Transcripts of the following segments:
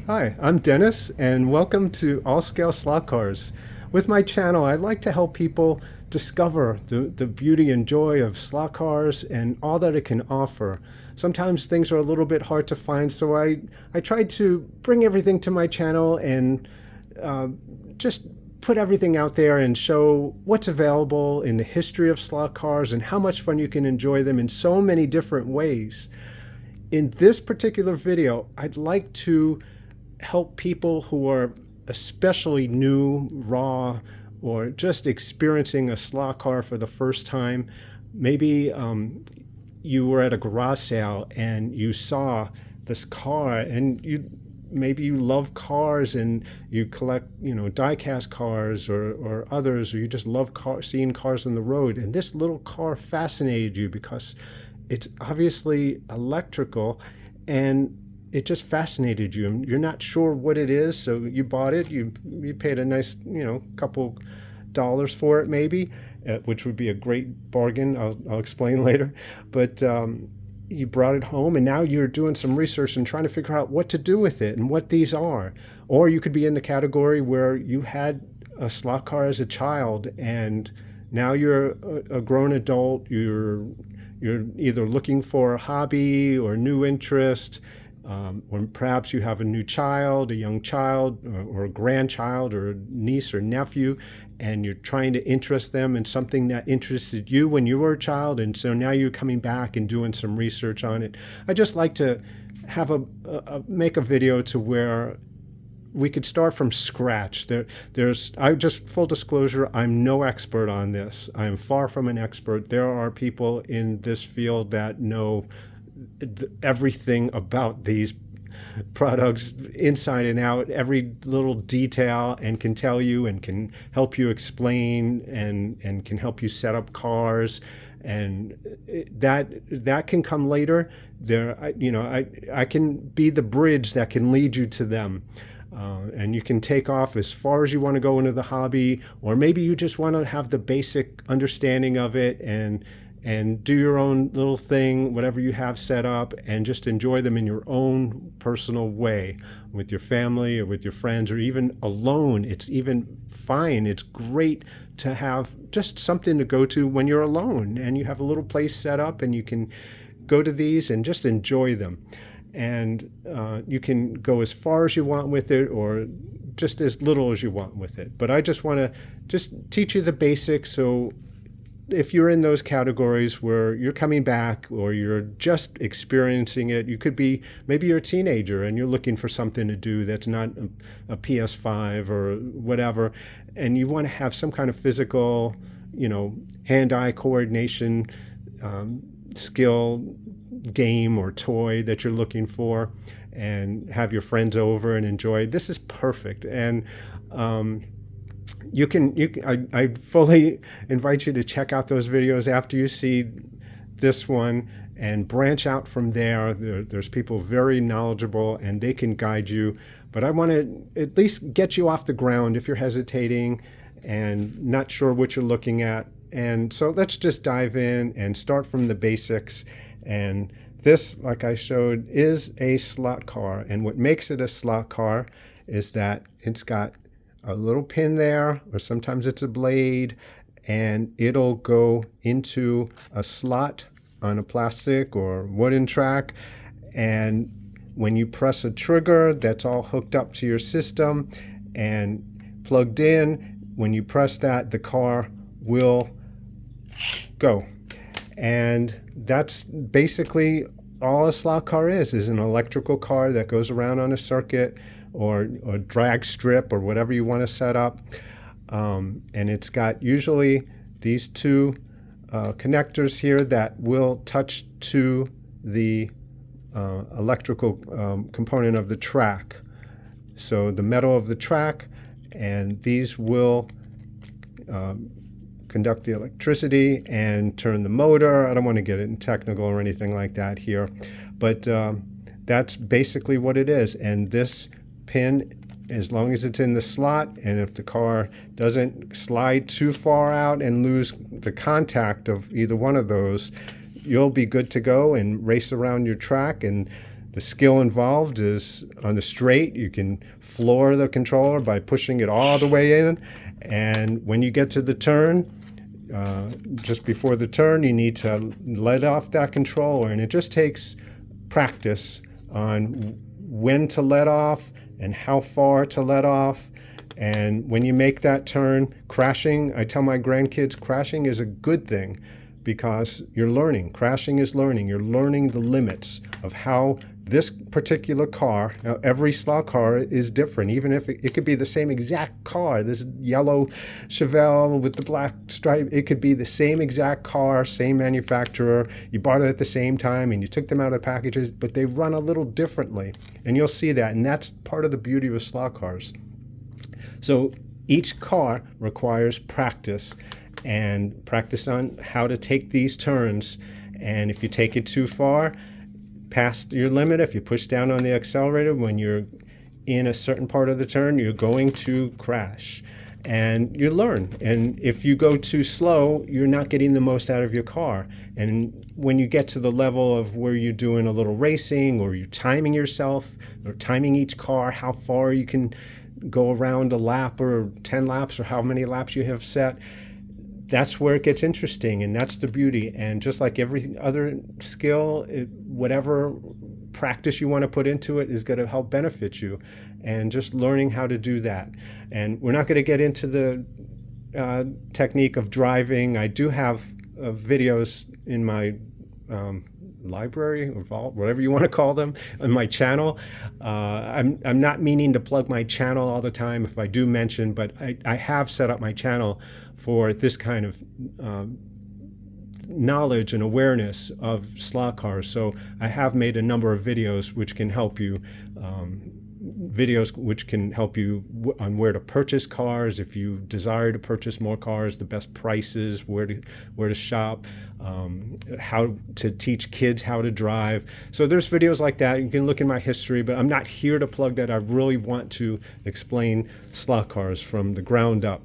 Hi, I'm Dennis, and welcome to All Scale Slot Cars. With my channel, I'd like to help people discover the beauty and joy of slot cars and all that it can offer. Sometimes things are a little bit hard to find, so I try to bring everything to my channel and uh, just put everything out there and show what's available in the history of slot cars and how much fun you can enjoy them in so many different ways. In this particular video, I'd like to help people who are especially new, raw, or just experiencing a slot car for the first time. Maybe you were at a garage sale and you saw this car, and maybe you love cars and you collect, die-cast cars or others, or you just love seeing cars on the road. And this little car fascinated you because it's obviously electrical, and it just fascinated you, and you're not sure what it is, so you bought it. You paid a nice, couple dollars for it, maybe, which would be a great bargain. I'll explain later. But you brought it home, and now you're doing some research and trying to figure out what to do with it and what these are. Or you could be in the category where you had a slot car as a child, and now you're a grown adult. You're either looking for a hobby or new interest, or perhaps you have a new child, a young child, or a grandchild, or a niece or nephew, and you're trying to interest them in something that interested you when you were a child, and so now you're coming back and doing some research on it. I just like to have make a video to where we could start from scratch. I just, full disclosure, I'm no expert on this. I'm far from an expert. There are people in this field that know everything about these products inside and out, every little detail, and can tell you and can help you explain and can help you set up cars. And that can come later. I can be the bridge that can lead you to them. And you can take off as far as you want to go into the hobby, or maybe you just want to have the basic understanding of it and do your own little thing, whatever you have set up, and just enjoy them in your own personal way with your family or with your friends, or even alone. It's even fine. It's great to have just something to go to when you're alone and you have a little place set up and you can go to these and just enjoy them. And you can go as far as you want with it, or just as little as you want with it. But I just want to just teach you the basics. So if you're in those categories where you're coming back or you're just experiencing it, you could be, maybe you're a teenager and you're looking for something to do that's not a PS5 or whatever, and you want to have some kind of physical, hand-eye coordination skill, game or toy that you're looking for, and have your friends over and enjoy. This is perfect. And I fully invite you to check out those videos after you see this one and branch out from there. There's people very knowledgeable and they can guide you. But I want to at least get you off the ground if you're hesitating and not sure what you're looking at. And so let's just dive in and start from the basics. And this, like I showed, is a slot car. And what makes it a slot car is that it's got a little pin there, or sometimes it's a blade, and it'll go into a slot on a plastic or wooden track. And when you press a trigger, that's all hooked up to your system and plugged in. When you press that, the car will go. And that's basically all a slot car is an electrical car that goes around on a circuit or a drag strip or whatever you want to set up. And it's got usually these two connectors here that will touch to the electrical component of the track. So the metal of the track, and these will conduct the electricity and turn the motor. I don't want to get it technical or anything like that here, but that's basically what it is. And this pin, as long as it's in the slot, and if the car doesn't slide too far out and lose the contact of either one of those, you'll be good to go and race around your track. And The skill involved is on the straight, you can floor the controller by pushing it all the way in. And when you get to the turn, just before the turn, you need to let off that controller. And it just takes practice on when to let off and how far to let off. And when you make that turn, crashing, I tell my grandkids, crashing is a good thing because you're learning. Crashing is learning. You're learning the limits of how this particular car, now every slot car is different, even if it could be the same exact car, this yellow Chevelle with the black stripe, it could be the same exact car, same manufacturer, you bought it at the same time and you took them out of packages, but they run a little differently. And you'll see that, and that's part of the beauty of slot cars. So each car requires practice, and practice on how to take these turns. And if you take it too far, past your limit, if you push down on the accelerator when you're in a certain part of the turn, you're going to crash. And you learn. And if you go too slow, you're not getting the most out of your car. And when you get to the level of where you're doing a little racing, or you're timing yourself, or timing each car, how far you can go around a lap, or 10 laps, or how many laps you have set, that's where it gets interesting, and that's the beauty. And just like every other skill, whatever practice you want to put into it is going to help benefit you, and just learning how to do that. And we're not going to get into the technique of driving. I do have videos in my library or vault, whatever you want to call them, on my channel. I'm not meaning to plug my channel all the time if I do mention, but I have set up my channel for this kind of knowledge and awareness of slot cars. So I have made a number of videos which can help you, on where to purchase cars, if you desire to purchase more cars, the best prices, where to shop, how to teach kids how to drive. So there's videos like that. You can look in my history, but I'm not here to plug that. I really want to explain slot cars from the ground up.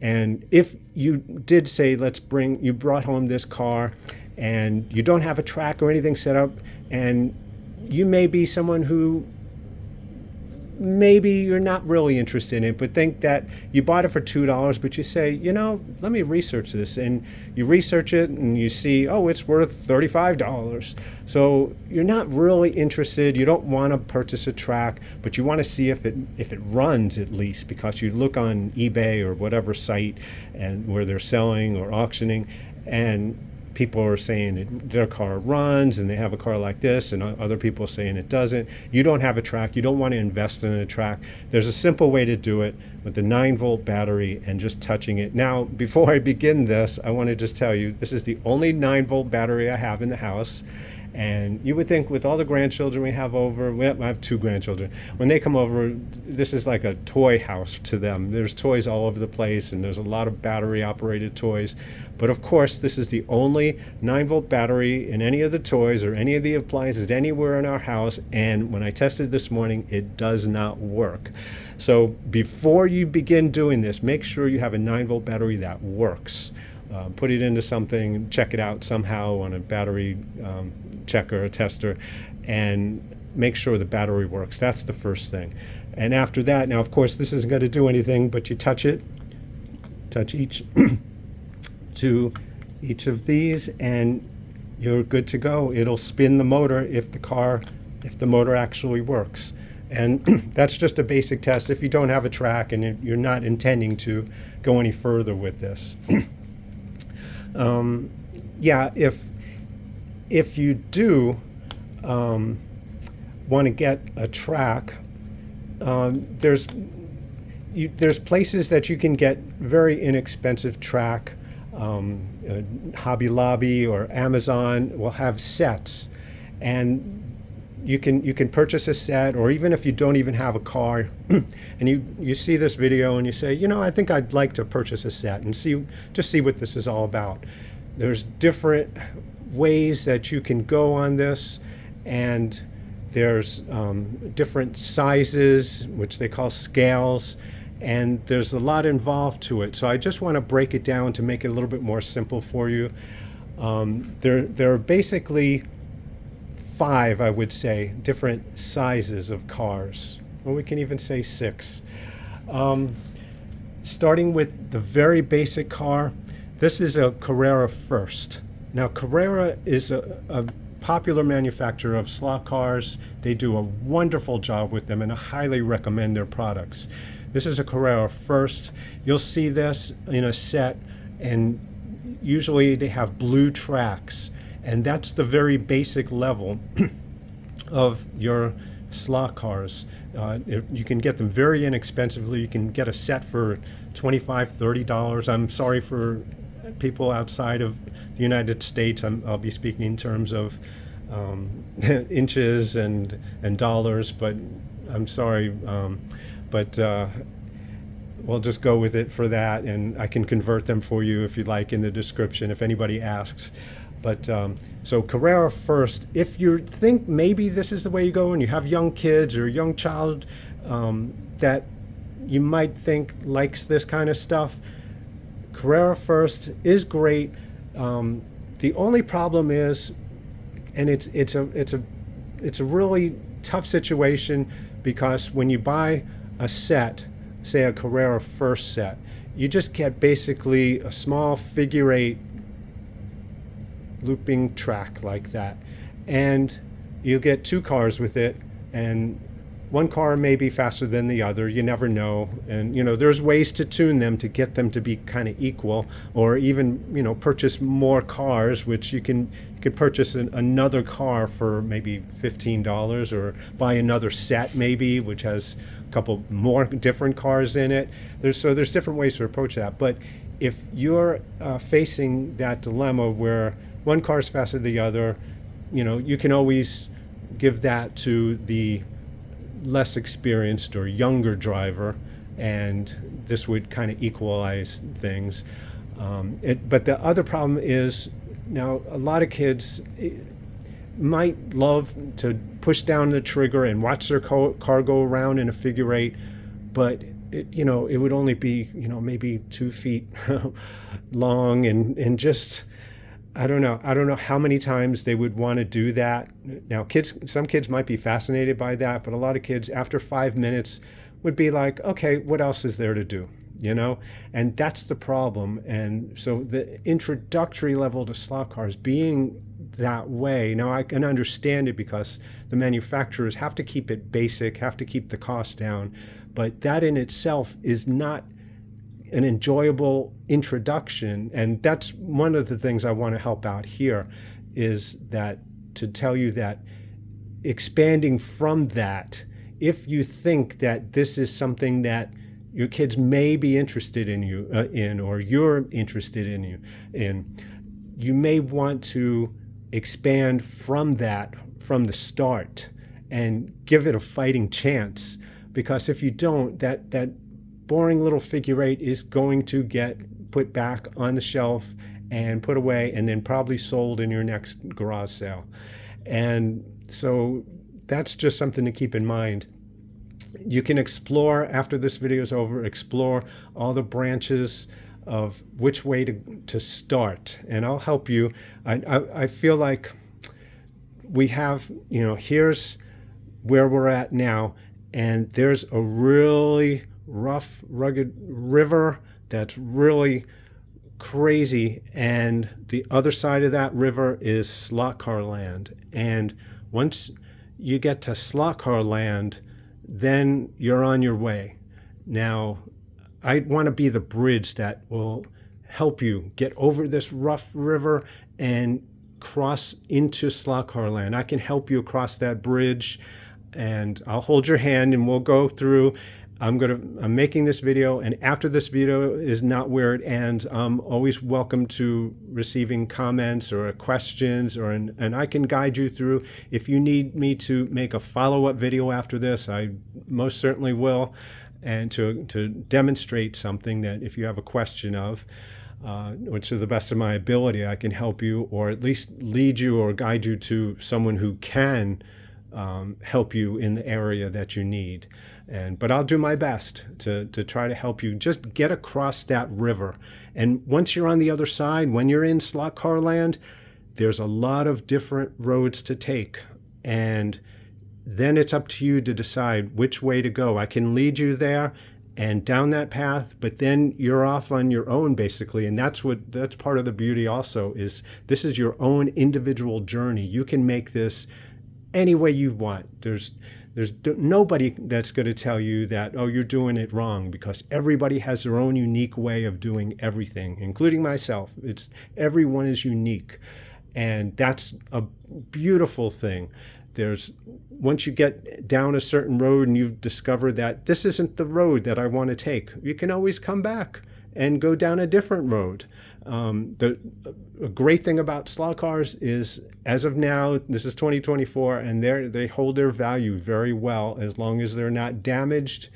And if you did say, you brought home this car and you don't have a track or anything set up, and you may be someone who maybe you're not really interested in it, but think that you bought it for $2, but you say, let me research this. And you research it and you see, oh, it's worth $35. So you're not really interested. You don't want to purchase a track, but you want to see if it runs at least, because you look on eBay or whatever site and where they're selling or auctioning, and people are saying their car runs and they have a car like this, and other people are saying it doesn't. You don't have a track. You don't want to invest in a track. There's a simple way to do it with the 9-volt battery and just touching it. Now, before I begin this, I want to just tell you, this is the only 9-volt battery I have in the house. And you would think with all the grandchildren we have over, I have 2 grandchildren, when they come over, this is like a toy house to them. There's toys all over the place, and there's a lot of battery operated toys. But of course, this is the only 9-volt battery in any of the toys or any of the appliances anywhere in our house. And when I tested this morning, it does not work. So before you begin doing this, make sure you have a 9-volt battery that works. Put it into something, check it out somehow on a battery checker or tester, and make sure the battery works. That's the first thing. And after that, now of course this isn't going to do anything, but you touch each to each of these, and you're good to go. It'll spin the motor if the motor actually works. And that's just a basic test if you don't have a track and you're not intending to go any further with this. If you do want to get a track, there's places that you can get very inexpensive track. Hobby Lobby or Amazon will have sets, and you can purchase a set, or even if you don't even have a car and you see this video and you say, I think I'd like to purchase a set and see what this is all about. There's different ways that you can go on this, and there's different sizes, which they call scales, and there's a lot involved to it. So I just want to break it down to make it a little bit more simple for you. There are basically 5, I would say, different sizes of cars. Or we can even say 6. Starting with the very basic car, this is a Carrera First. Now, Carrera is a popular manufacturer of slot cars. They do a wonderful job with them, and I highly recommend their products. This is a Carrera First. You'll see this in a set, and usually they have blue tracks, and that's the very basic level of your slot cars. You can get them very inexpensively. You can get a set for $25, $30. I'm sorry for people outside of the United States. I'll be speaking in terms of inches and dollars, but I'm sorry. But we'll just go with it for that, and I can convert them for you if you'd like in the description if anybody asks. But so Carrera First, if you think maybe this is the way you go and you have young kids or a young child that you might think likes this kind of stuff, Carrera First is great. The only problem is, and it's a really tough situation, because when you buy a set, say a Carrera First set, you just get basically a small figure 8 looping track like that, and you get 2 cars with it, and one car may be faster than the other, you never know. And there's ways to tune them to get them to be kind of equal, or even purchase more cars, which you can purchase another car for maybe $15, or buy another set maybe which has a couple more different cars in it. There's different ways to approach that. But if you're facing that dilemma where one car is faster than the other, you can always give that to the less experienced or younger driver, and this would kind of equalize things. But the other problem is, now a lot of kids might love to push down the trigger and watch their car go around in a figure 8, but it would only be maybe 2 feet long, and just I don't know how many times they would want to do that. Now, some kids might be fascinated by that, but a lot of kids after 5 minutes would be like, okay, what else is there to do? And that's the problem. And so the introductory level to slot cars being that way, now I can understand it because the manufacturers have to keep it basic, have to keep the cost down, but that in itself is not an enjoyable introduction. And that's one of the things I want to help out here, is that to tell you that expanding from that, if you think that this is something that your kids may be interested in or you're interested in, you may want to expand from that from the start and give it a fighting chance, because if you don't, that boring little figure 8 is going to get put back on the shelf and put away, and then probably sold in your next garage sale. And so that's just something to keep in mind. You can explore, after this video is over, explore all the branches of which way to start, and I'll help you. I feel like we have, here's where we're at now, and there's a really rough, rugged river that's really crazy, and the other side of that river is slot car land. And once you get to slot car land, then you're on your way. Now, I want to be the bridge that will help you get over this rough river and cross into slot car land. I can help you across that bridge, and I'll hold your hand and we'll go through. I'm making this video, and after this video is not where it ends. I'm always welcome to receiving comments or questions, and I can guide you through. If you need me to make a follow-up video after this, I most certainly will, and to demonstrate something that if you have a question of, which to the best of my ability, I can help you, or at least lead you or guide you to someone who can help you in the area that you need. But I'll do my best to try to help you just get across that river. And once you're on the other side, when you're in slot car land, there's a lot of different roads to take. And then it's up to you to decide which way to go. I can lead you there and down that path, but then you're off on your own basically. And that's part of the beauty also, is this is your own individual journey. You can make this any way you want. There's nobody that's going to tell you that, oh, you're doing it wrong, because everybody has their own unique way of doing everything, including myself. Everyone is unique. And that's a beautiful thing. Once you get down a certain road and you've discovered that this isn't the road that I want to take, you can always come back and go down a different road. A great thing about slot cars is, as of now, this is 2024, and they hold their value very well as long as they're not damaged,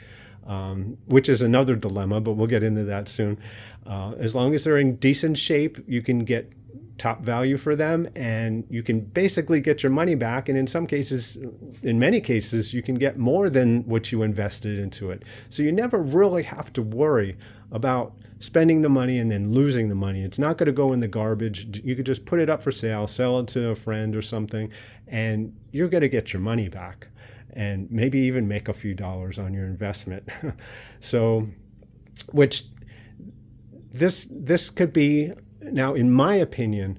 which is another dilemma, but we'll get into that soon. As long as they're in decent shape, you can get top value for them, and you can basically get your money back. And in many cases, you can get more than what you invested into it. So you never really have to worry about spending the money and then losing the money. It's not going to go in the garbage. You could just put it up for sale, sell it to a friend or something, and you're going to get your money back and maybe even make a few dollars on your investment. So, which this could be, now in my opinion,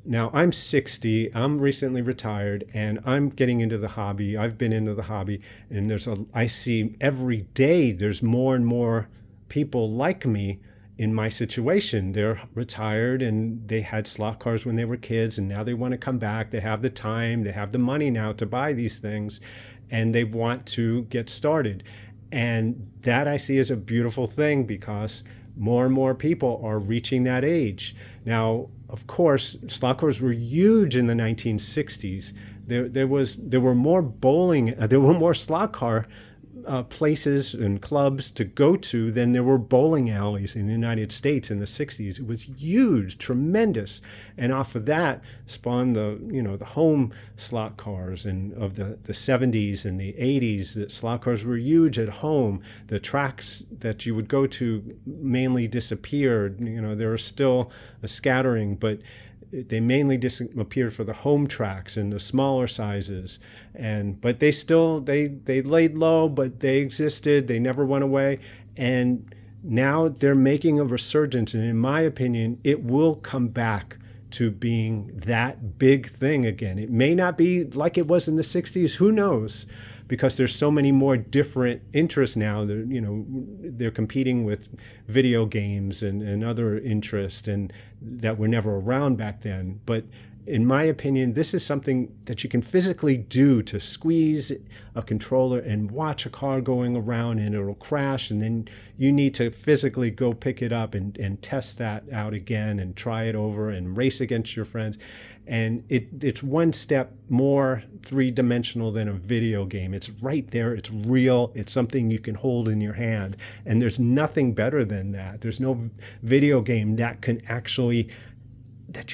now I'm 60, I'm recently retired, and I'm getting into the hobby. I've been into the hobby, and I see every day there's more and more people like me in my situation. They're retired and they had slot cars when they were kids, and now they want to come back. They have the time, they have the money now to buy these things, and they want to get started. And that I see as a beautiful thing, because more and more people are reaching that age. Now, of course, slot cars were huge in the 1960s. There were more slot car places and clubs to go to than there were bowling alleys in the United States in the 60s. It was huge, tremendous. And off of that spawned the home slot cars and of the 70s and the 80s. The slot cars were huge at home. The tracks that you would go to mainly disappeared. There was still a scattering, but they mainly disappeared for the home tracks and the smaller sizes. But they laid low, but they existed. They never went away. And now they're making a resurgence. And in my opinion, it will come back to being that big thing again. It may not be like it was in the 60s. Who knows? Because there's so many more different interests now. They're competing with video games and other interests, and that were never around back then. But in my opinion, this is something that you can physically do, to squeeze a controller and watch a car going around, and it'll crash, and then you need to physically go pick it up and test that out again and try it over and race against your friends. And it's one step more three-dimensional than a video game. It's right there. It's real. It's something you can hold in your hand. And there's nothing better than that. There's no video game that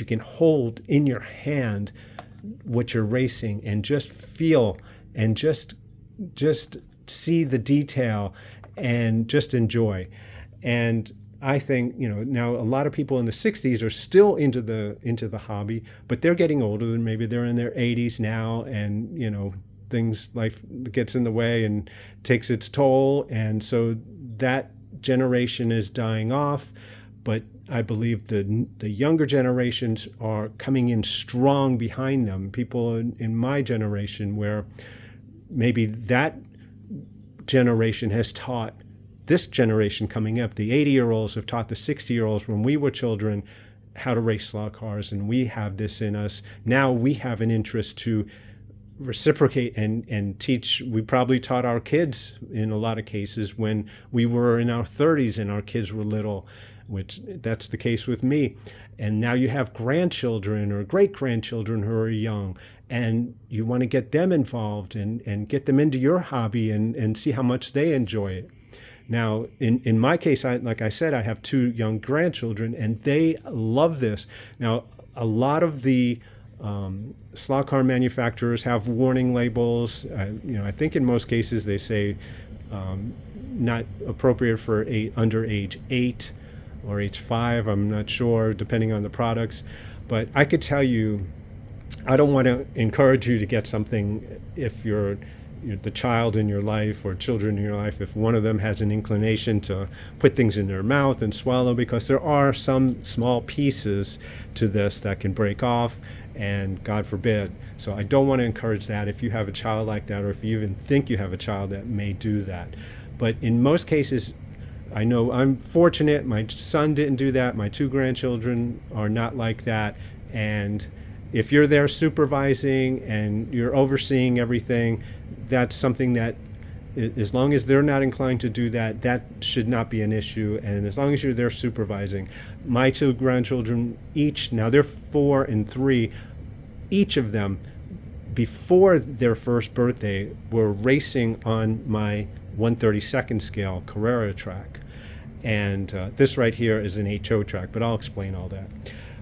you can hold in your hand what you're racing and just feel and just see the detail and just enjoy. And I think, now a lot of people in the 60s are still into the hobby, but they're getting older, and maybe they're in their 80s now, and life gets in the way and takes its toll, and so that generation is dying off. But I believe the younger generations are coming in strong behind them. People in my generation, where maybe that generation has taught this generation coming up, the 80-year-olds have taught the 60-year-olds when we were children how to race slot cars, and we have this in us. Now we have an interest to reciprocate and teach. We probably taught our kids in a lot of cases when we were in our 30s and our kids were little, which that's the case with me. And now you have grandchildren or great-grandchildren who are young, and you want to get them involved and get them into your hobby and see how much they enjoy it. Now, in my case, like I said, I have 2 young grandchildren, and they love this. Now, a lot of the slot car manufacturers have warning labels. I think in most cases they say not appropriate for under age 8 or age 5. I'm not sure, depending on the products. But I could tell you I don't want to encourage you to get something if you're the child in your life or children in your life, if one of them has an inclination to put things in their mouth and swallow, because there are some small pieces to this that can break off, and God forbid. So I don't want to encourage that if you have a child like that, or if you even think you have a child that may do that. But in most cases, I know I'm fortunate. My son didn't do that. My two grandchildren are not like that. And if you're there supervising and you're overseeing everything, that's something that, as long as they're not inclined to do that, that should not be an issue. And as long as you're there supervising, my two grandchildren each, now they're 4 and 3, each of them, before their first birthday, were racing on my 1/32nd scale Carrera track. And this right here is an HO track, but I'll explain all that.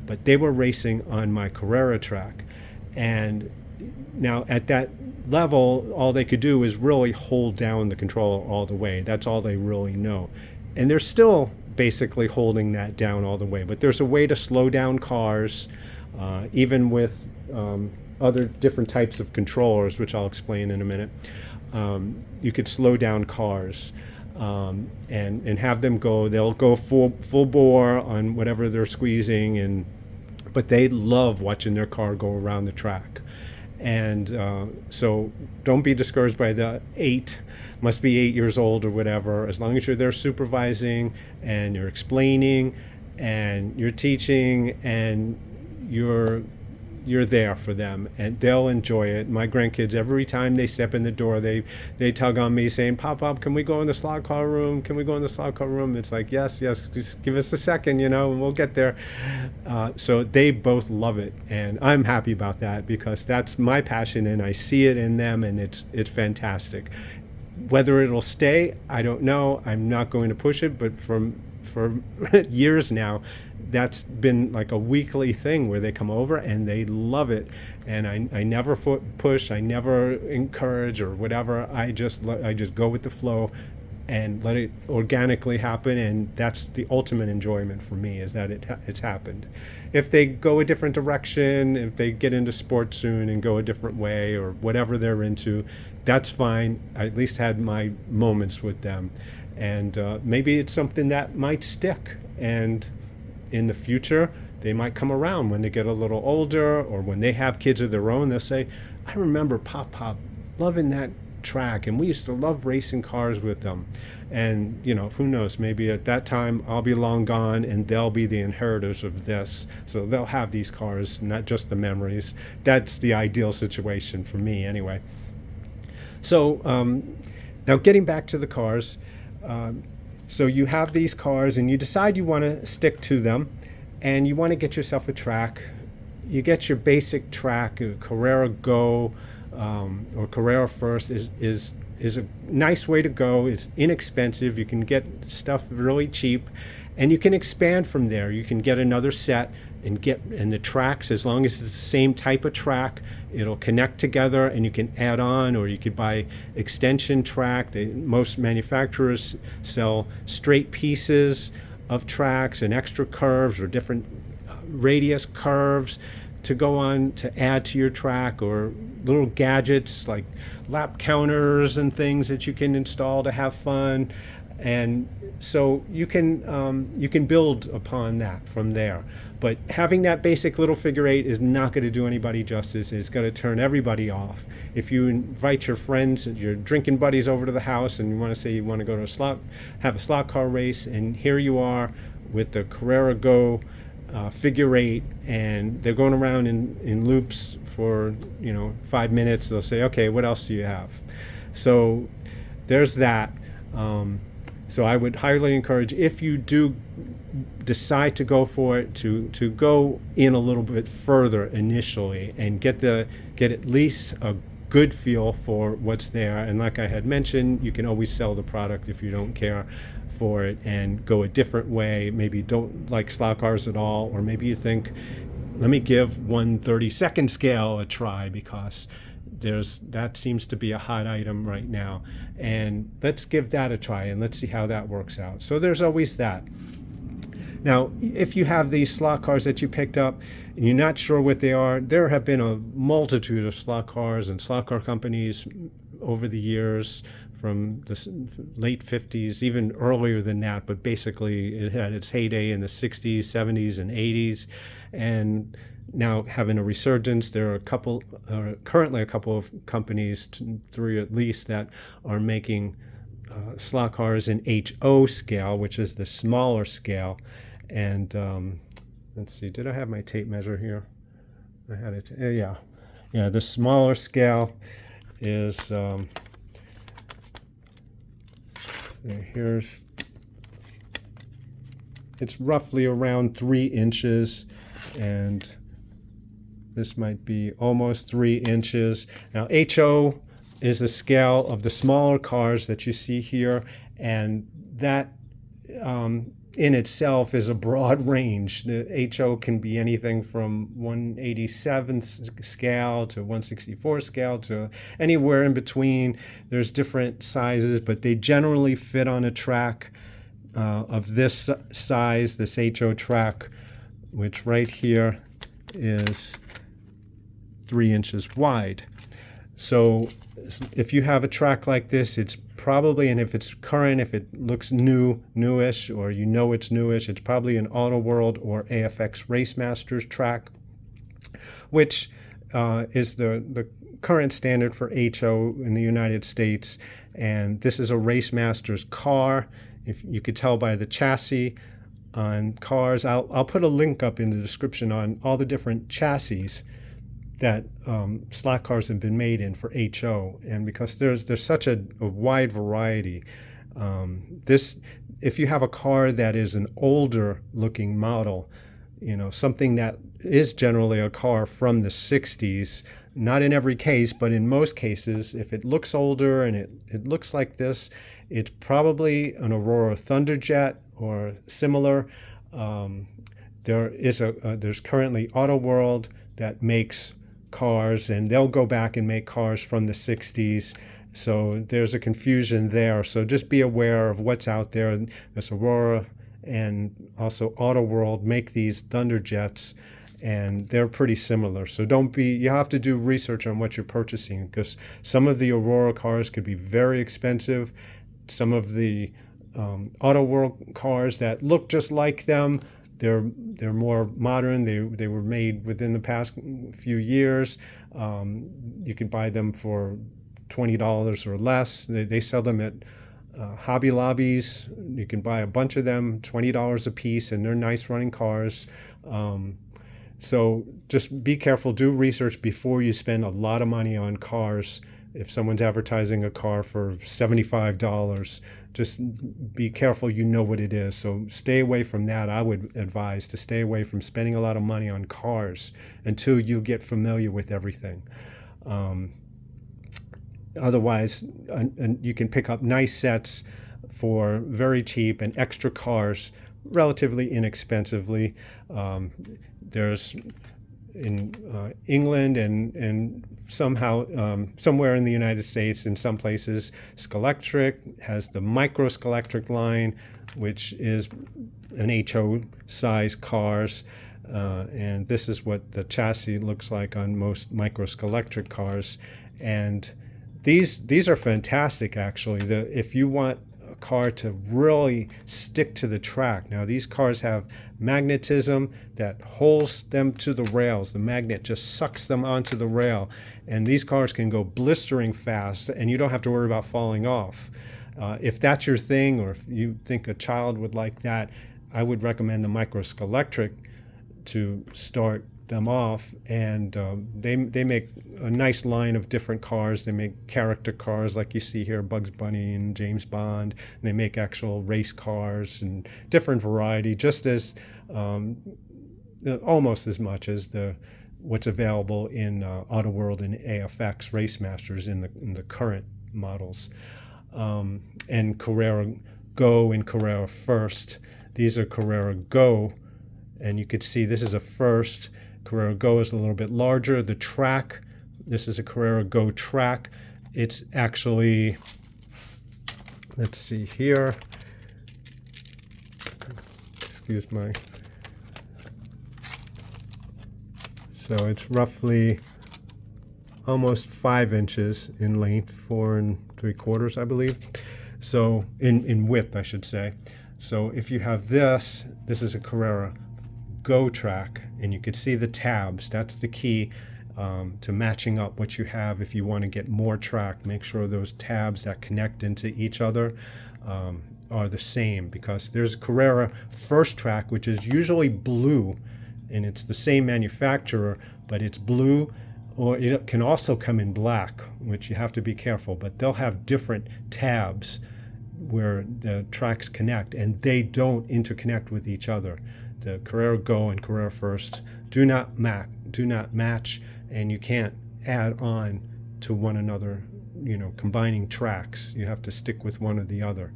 But they were racing on my Carrera track. And now at that level, all they could do is really hold down the controller all the way. That's all they really know. And they're still basically holding that down all the way. But there's a way to slow down cars, even with other different types of controllers, which I'll explain in a minute. You could slow down cars. And have them go. They'll go full bore on whatever they're squeezing, but they love watching their car go around the track. And so don't be discouraged by the 8, must be 8 years old or whatever. As long as you're there supervising and you're explaining and you're teaching and you're there for them, and they'll enjoy it. My grandkids, every time they step in the door, they tug on me saying, Pop, can we go in the slot car room? Can we go in the slot car room? It's like, yes, just give us a second, and we'll get there. So they both love it, and I'm happy about that, because that's my passion and I see it in them, and it's fantastic. Whether it'll stay, I don't know. I'm not going to push it, but for years now, that's been like a weekly thing where they come over and they love it. And I never push, I never encourage or whatever. I just go with the flow and let it organically happen. And that's the ultimate enjoyment for me, is that it's happened. If they go a different direction, if they get into sports soon and go a different way or whatever they're into, that's fine. I at least had my moments with them. And maybe it's something that might stick. And in the future, they might come around when they get a little older, or when they have kids of their own. They'll say, I remember Pop loving that track, and we used to love racing cars with them. And who knows, maybe at that time I'll be long gone and they'll be the inheritors of this, so they'll have these cars, not just the memories. That's the ideal situation for me anyway. So now getting back to the cars, so you have these cars and you decide you want to stick to them, and you want to get yourself a track. You get your basic track. Carrera Go or Carrera First is a nice way to go. It's inexpensive. You can get stuff really cheap, and you can expand from there. You can get another set and the tracks, as long as it's the same type of track, it'll connect together, and you can add on, or you could buy extension track. Most manufacturers sell straight pieces of tracks and extra curves or different radius curves to go on to add to your track, or little gadgets like lap counters and things that you can install to have fun. And so you can build upon that from there. But having that basic little figure 8 is not going to do anybody justice. It's going to turn everybody off. If you invite your friends, your drinking buddies over to the house, and you want to say you want to go to have a slot car race, and here you are with the Carrera Go figure 8, and they're going around in loops for 5 minutes, they'll say, okay, what else do you have? So there's that. So I would highly encourage, if you do decide to go for it, to go in a little bit further initially and get at least a good feel for what's there. And like I had mentioned, you can always sell the product if you don't care for it and go a different way. Maybe you don't like slot cars at all, or maybe you think, let me give 1/32nd scale a try, because that seems to be a hot item right now, and let's give that a try and let's see how that works out. So there's always that. Now, if you have these slot cars that you picked up and you're not sure what they are, there have been a multitude of slot cars and slot car companies over the years, from the late 50s, even earlier than that, but basically it had its heyday in the 60s, 70s, and 80s. And now having a resurgence, there are currently a couple of companies, three at least, that are making slot cars in HO scale, which is the smaller scale. And let's see, did I have my tape measure here? I had it. Yeah. The smaller scale is it's roughly around 3 inches, and this might be almost 3 inches. Now, HO is the scale of the smaller cars that you see here, and that in itself is a broad range. The HO can be anything from 1/87 scale to 1/64 scale to anywhere in between. There's different sizes, but they generally fit on a track of this size, this HO track, which right here is 3 inches wide. So if you have a track like this, it's probably, and if it's current, if it looks newish, or you know it's newish, it's probably an Auto World or AFX Race Masters track, which is the current standard for HO in the United States. And this is a Race Masters car. If you could tell by the chassis on cars, I'll put a link up in the description on all the different chassis that slot cars have been made in for HO, and because there's such a wide variety, if you have a car that is an older looking model, something that is generally a car from the 60s, not in every case, but in most cases, if it looks older and it looks like this, it's probably an Aurora Thunderjet or similar. There's currently Auto World that makes cars, and they'll go back and make cars from the 60s. So there's a confusion there. So just be aware of what's out there. This Aurora and also Auto World make these Thunderjets, and they're pretty similar. So you have to do research on what you're purchasing, because some of the Aurora cars could be very expensive. Some of the Auto World cars that look just like them, they're more modern. They were made within the past few years. You can buy them for $20 or less. They sell them at Hobby Lobbies. You can buy a bunch of them, $20 a piece, and they're nice running cars. So just be careful. Do research before you spend a lot of money on cars. If someone's advertising a car for $75, just be careful you know what it is. So stay away from that. I would advise to stay away from spending a lot of money on cars until you get familiar with everything. Otherwise, you can pick up nice sets for very cheap and extra cars relatively inexpensively. There's in England and somehow somewhere in the United States, in some places, Scalextric has the Micro Scalextric line, which is an HO size cars, and this is what the chassis looks like on most Micro Scalextric cars. And these are fantastic, actually. If you want a car to really stick to the track. Now, these cars have magnetism that holds them to the rails. The magnet just sucks them onto the rail, and these cars can go blistering fast, and you don't have to worry about falling off. If that's your thing, or if you think a child would like that, I would recommend the Micro Scalextric to start them off. And they make a nice line of different cars. They make character cars like you see here, Bugs Bunny and James Bond. And they make actual race cars and different variety, just as almost as much as what's available in Auto World and AFX Race Masters in the current models. And Carrera Go and Carrera First. These are Carrera Go, and you could see this is a First. Carrera Go is a little bit larger. The track, this is a Carrera Go track. It's actually, let's see here. use my... So it's roughly almost 5 inches in length, 4 3/4, I believe. So in width, I should say. So if you have this is a Carrera Go track, and you can see the tabs. That's the key to matching up what you have. If you want to get more track, make sure those tabs that connect into each other are the same, because there's Carrera First Track, which is usually blue, and it's the same manufacturer, but it's blue, or it can also come in black, which you have to be careful, but they'll have different tabs where the tracks connect, and they don't interconnect with each other. The Carrera Go and Carrera First do not match, and you can't add on to one another, you know, combining tracks. You have to stick with one or the other.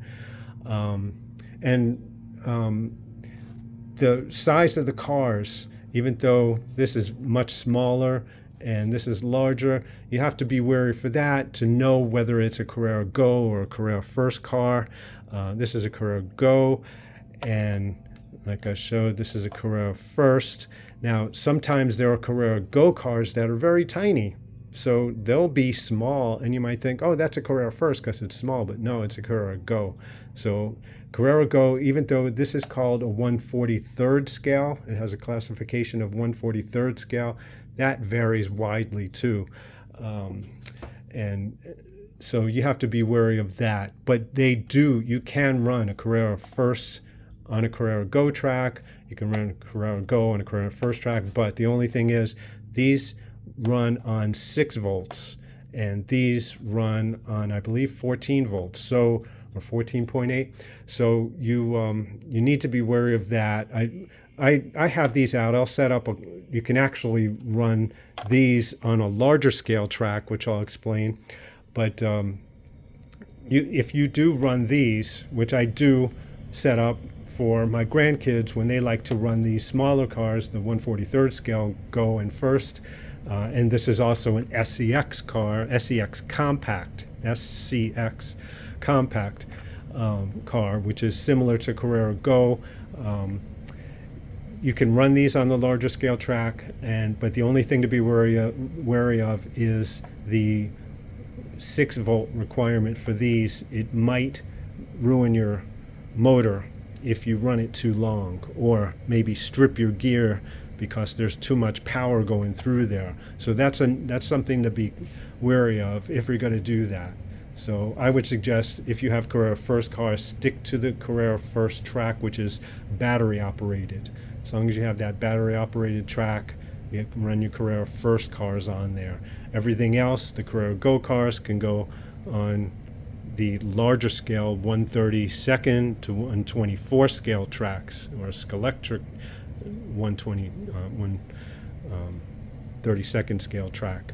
The size of the cars, even though this is much smaller and this is larger, you have to be wary for that to know whether it's a Carrera Go or a Carrera First car. This is a Carrera Go, and like I showed, this is a Carrera First. Now, sometimes there are Carrera Go cars that are very tiny, so they'll be small, and you might think, oh, that's a Carrera First because it's small, but no, it's a Carrera Go. So Carrera Go, even though this is called a 1/43rd scale, it has a classification of 1/43rd scale, that varies widely too. And so you have to be wary of that. But you can run a Carrera First on a Carrera Go track. You can run a Carrera Go on a Carrera First track, but the only thing is these run on 6 volts, and these run on, I believe, 14 volts. So, or 14.8. So you need to be wary of that. I have these out. I'll set up you can actually run these on a larger scale track, which I'll explain. But if you do run these, which I do set up for my grandkids when they like to run these smaller cars, the 1/43rd scale Go and First, and this is also an SCX car, SCX Compact, SCX Compact car, which is similar to Carrera Go. You can run these on the larger scale track, but the only thing to be wary of is the 6 volt requirement for these. It might ruin your motor if you run it too long, or maybe strip your gear because there's too much power going through there. So that's something to be wary of if you're going to do that. So I would suggest, if you have Carrera First cars, stick to the Carrera First track, which is battery operated. As long as you have that battery operated track, you can run your Carrera First cars on there. Everything else, the Carrera Go cars, can go on the larger scale 1/32nd to 1/24 scale tracks, or Scalectric 1/32nd scale track.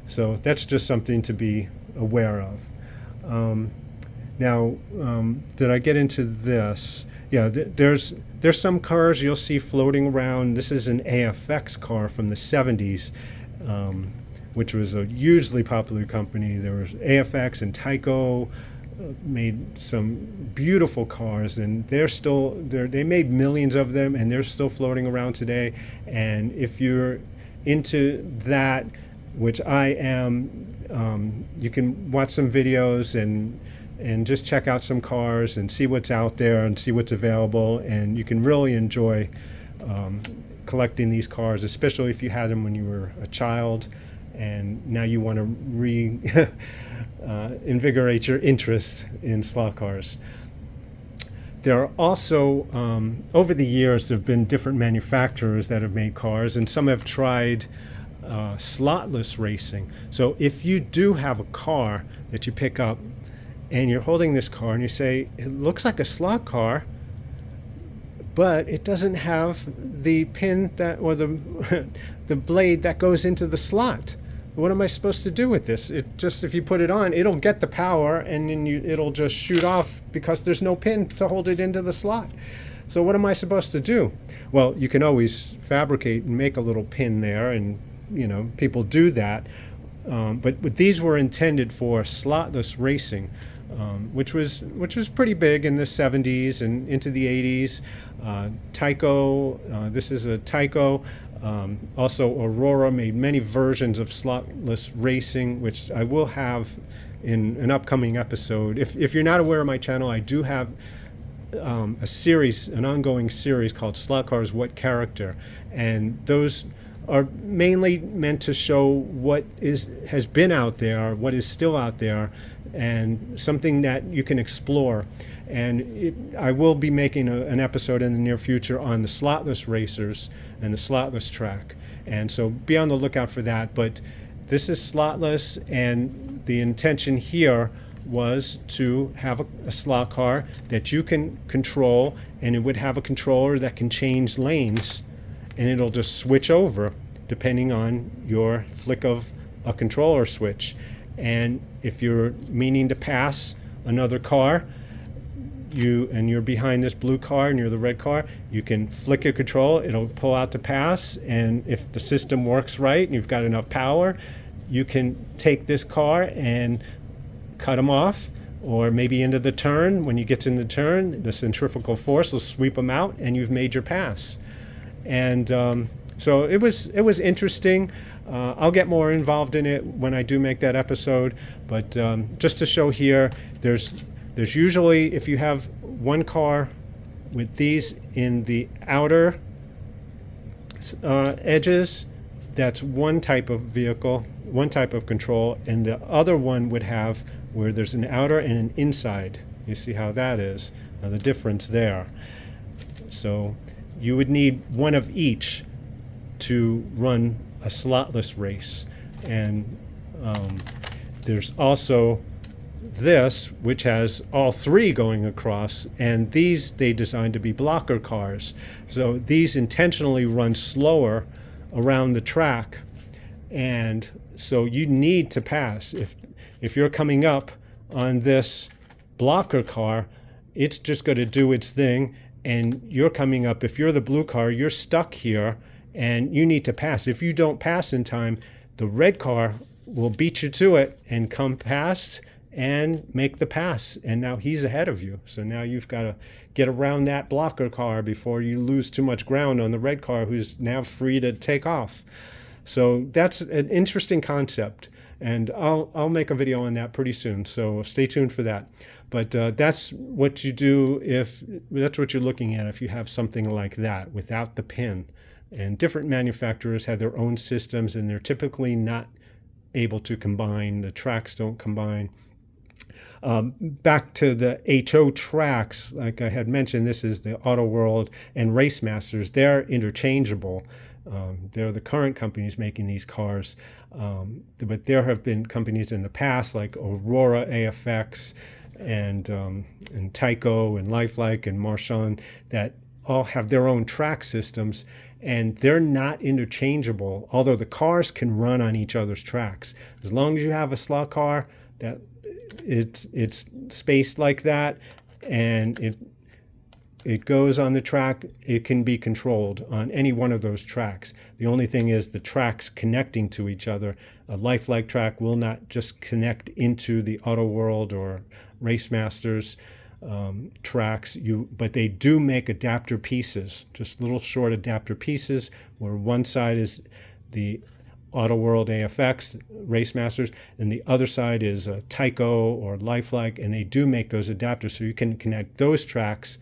So that's just something to be aware of. Did I get into this? Yeah, there's some cars you'll see floating around. This is an AFX car from the 70s, which was a hugely popular company. There was AFX and Tyco made some beautiful cars, and they made millions of them, and they're still floating around today. And if you're into that, which I am, you can watch some videos and just check out some cars and see what's out there and see what's available, and you can really enjoy collecting these cars, especially if you had them when you were a child and now you want to invigorate your interest in slot cars. There are also, over the years, there have been different manufacturers that have made cars, and some have tried slotless racing. So if you do have a car that you pick up and you're holding this car and you say, it looks like a slot car, but it doesn't have the pin or the blade that goes into the slot. What am I supposed to do with this? If you put it on, it'll get the power, and then it'll just shoot off because there's no pin to hold it into the slot. So what am I supposed to do? Well, you can always fabricate and make a little pin there, and people do that. But these were intended for slotless racing, which was pretty big in the 70s and into the 80s. Tyco, this is a Tyco. Also, Aurora made many versions of slotless racing, which I will have in an upcoming episode. If you're not aware of my channel, I do have a series, an ongoing series called Slot Cars What Character, and those are mainly meant to show what has been out there, what is still out there, and something that you can explore. And I will be making an episode in the near future on the slotless racers and the slotless track, and so be on the lookout for that. But this is slotless, and the intention here was to have a slot car that you can control, and it would have a controller that can change lanes, and it'll just switch over depending on your flick of a controller switch. And if you're meaning to pass another car, you're behind this blue car and you're the red car, you can flick your control, it'll pull out to pass, and if the system works right and you've got enough power, you can take this car and cut them off, or maybe into the turn. When you get in the turn, the centrifugal force will sweep them out and you've made your pass. And so it was interesting. I'll get more involved in it when I do make that episode, but just to show here, there's usually, if you have one car with these in the outer edges, that's one type of vehicle, one type of control, and the other one would have where there's an outer and an inside. You see how that is, the difference there. So you would need one of each to run a slotless race. And there's also this, which has all three going across, and these they designed to be blocker cars. So these intentionally run slower around the track, and so you need to pass. If you're coming up on this blocker car, it's just going to do its thing, and you're coming up. If you're the blue car, you're stuck here, and you need to pass. If you don't pass in time, the red car will beat you to it and come past and make the pass, and now he's ahead of you. So now you've got to get around that blocker car before you lose too much ground on the red car, who's now free to take off. So that's an interesting concept, and I'll make a video on that pretty soon, so stay tuned for that. But that's what you do that's what you're looking at if you have something like that without the pin. And different manufacturers have their own systems, and they're typically not able to combine. The tracks don't combine. Back to the HO tracks, like I had mentioned, this is the Auto World and Race Masters. They're interchangeable. They're the current companies making these cars. But there have been companies in the past like Aurora AFX and Tyco and Lifelike and Marchand that all have their own track systems, and they're not interchangeable, although the cars can run on each other's tracks. As long as you have a slot car that it's spaced like that, and it goes on the track, it can be controlled on any one of those tracks. The only thing is the tracks connecting to each other. A Lifelike track will not just connect into the Auto World or Race Masters tracks, but they do make adapter pieces, just little short adapter pieces, where one side is the Auto World AFX Race Masters, and the other side is Tyco or Lifelike, and they do make those adapters so you can connect those tracks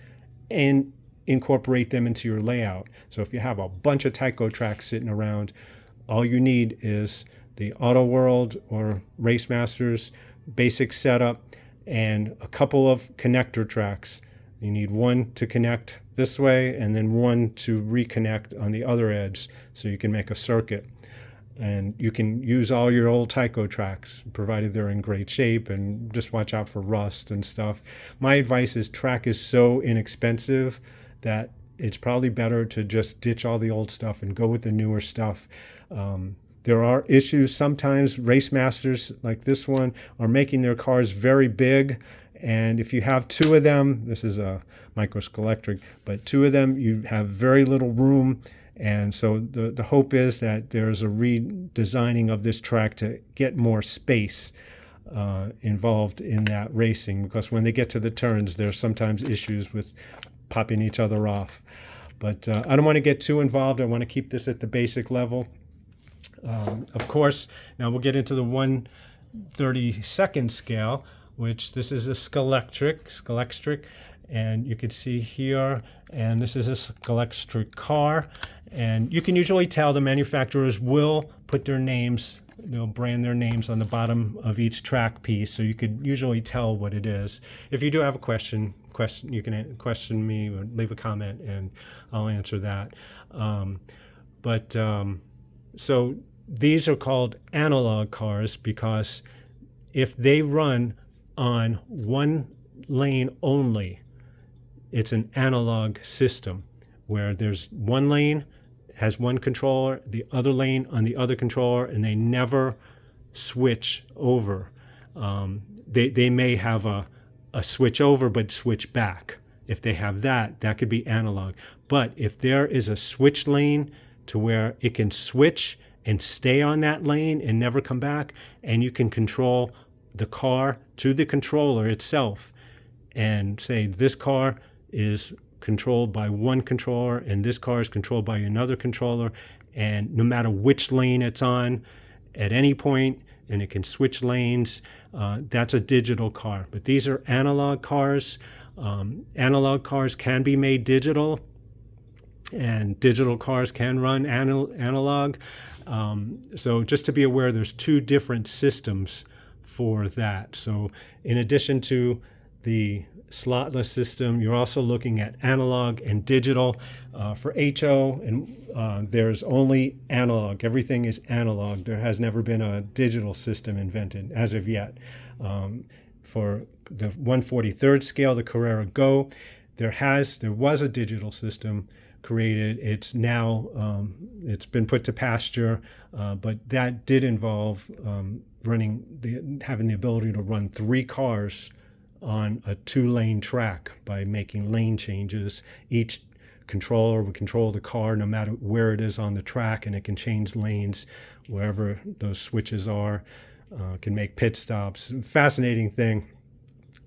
and incorporate them into your layout. So if you have a bunch of Tyco tracks sitting around, all you need is the Auto World or Race Masters basic setup and a couple of connector tracks. You need one to connect this way and then one to reconnect on the other edge so you can make a circuit. And you can use all your old Tyco tracks, provided they're in great shape, and just watch out for rust and stuff. My advice is track is so inexpensive that it's probably better to just ditch all the old stuff and go with the newer stuff. There are issues sometimes. Race Masters like this one are making their cars very big, and if you have two of them, this is a Microelectric, but two of them, you have very little room. And so the hope is that there's a redesigning of this track to get more space. involved in that racing, because when they get to the turns, there's sometimes issues with popping each other off. But I don't want to get too involved. I want to keep this at the basic level. Of course, now we'll get into the 1/32nd scale, which this is a Scalextric, and you can see here, and this is a Scalextric car, and you can usually tell the manufacturers will put their names, they'll brand their names on the bottom of each track piece, so you could usually tell what it is. If you do have a question, you can question me or leave a comment, and I'll answer that. So these are called analog cars because if they run on one lane only, it's an analog system where there's one lane has one controller, the other lane on the other controller, and they never switch over. They may have a switch over but switch back. If they have that, that could be analog. But if there is a switch lane to where it can switch and stay on that lane and never come back, and you can control the car to the controller itself and say this car is controlled by one controller and this car is controlled by another controller, and no matter which lane it's on at any point, and it can switch lanes, that's a digital car. But these are analog cars. Analog cars can be made digital, and digital cars can run analog. So just to be aware, there's two different systems for that. So in addition to the slotless system, you're also looking at analog and digital. For HO, and there's only analog. Everything is analog. There has never been a digital system invented as of yet. For the 1/43rd scale, the Carrera Go, there was a digital system created. It's now it's been put to pasture, but that did involve having the ability to run 3 cars on a 2-lane track by making lane changes. Each controller would control the car no matter where it is on the track, and it can change lanes wherever those switches are, can make pit stops. Fascinating thing.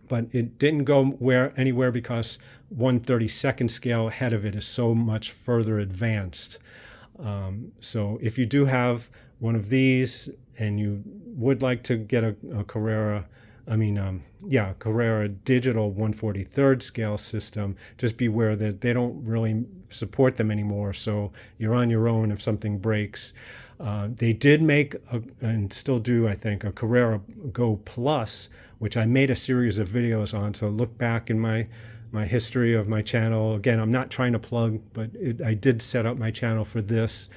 But it didn't go anywhere because 1/32nd scale ahead of it is so much further advanced. So if you do have one of these and you would like to get a Carrera digital 1/43rd scale system, just beware that they don't really support them anymore. So you're on your own if something breaks. They did make, and still do, I think, a Carrera Go Plus, which I made a series of videos on. So look back in my history of my channel. Again, I'm not trying to plug, but I did set up my channel for this,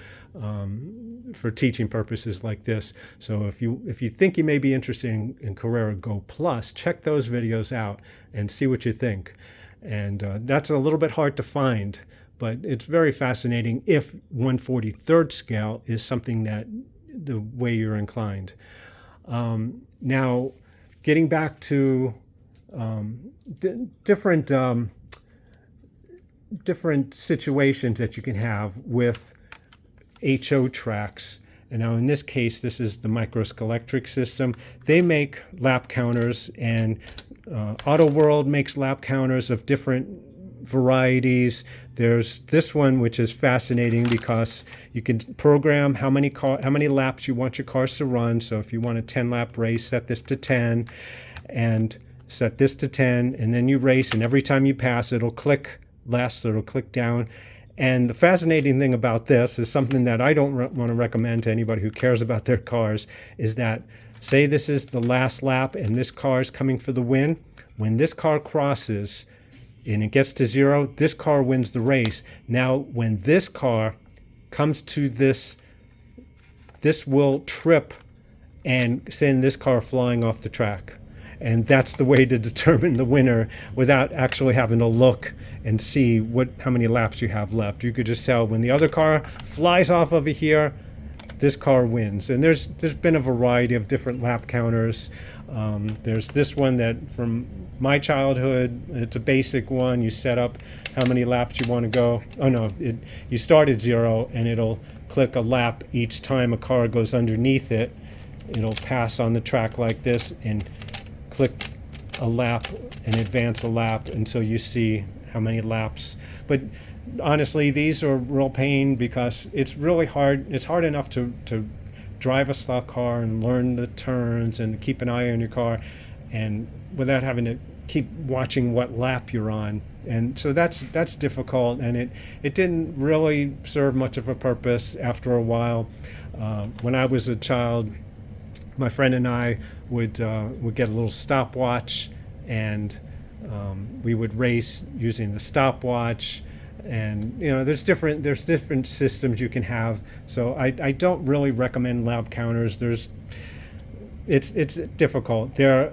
for teaching purposes like this. So if you think you may be interested in Carrera Go Plus, check those videos out and see what you think. And that's a little bit hard to find, but it's very fascinating if 1/43rd scale is something that the way you're inclined. Now, getting back to different situations that you can have with HO tracks. And now in this case, this is the Scalextric system. They make lap counters, and Auto World makes lap counters of different varieties. There's this one, which is fascinating because you can program how many laps you want your cars to run. So if you want a 10-lap race, set this to 10, and set this to 10, and then you race, and every time you pass, it'll click less, it'll click down. And the fascinating thing about this is something that I don't want to recommend to anybody who cares about their cars, is that, say this is the last lap and this car is coming for the win. When this car crosses and it gets to 0, this car wins the race. Now, when this car comes to this will trip and send this car flying off the track. And that's the way to determine the winner without actually having to look and see how many laps you have left. You could just tell when the other car flies off over here, this car wins. And there's been a variety of different lap counters. There's this one that from my childhood, it's a basic one. You set up how many laps you want to go. Oh no, you start at 0 and it'll click a lap each time a car goes underneath it. it'll pass on the track like this and click a lap and advance a lap until you see how many laps. But honestly, these are real pain because it's really hard. It's hard enough to drive a slot car and learn the turns and keep an eye on your car, and without having to keep watching what lap you're on. And so that's difficult, and it didn't really serve much of a purpose after a while. When I was a child, my friend and I would get a little stopwatch, and we would race using the stopwatch. And there's different systems you can have. So I don't really recommend lap counters. It's difficult. There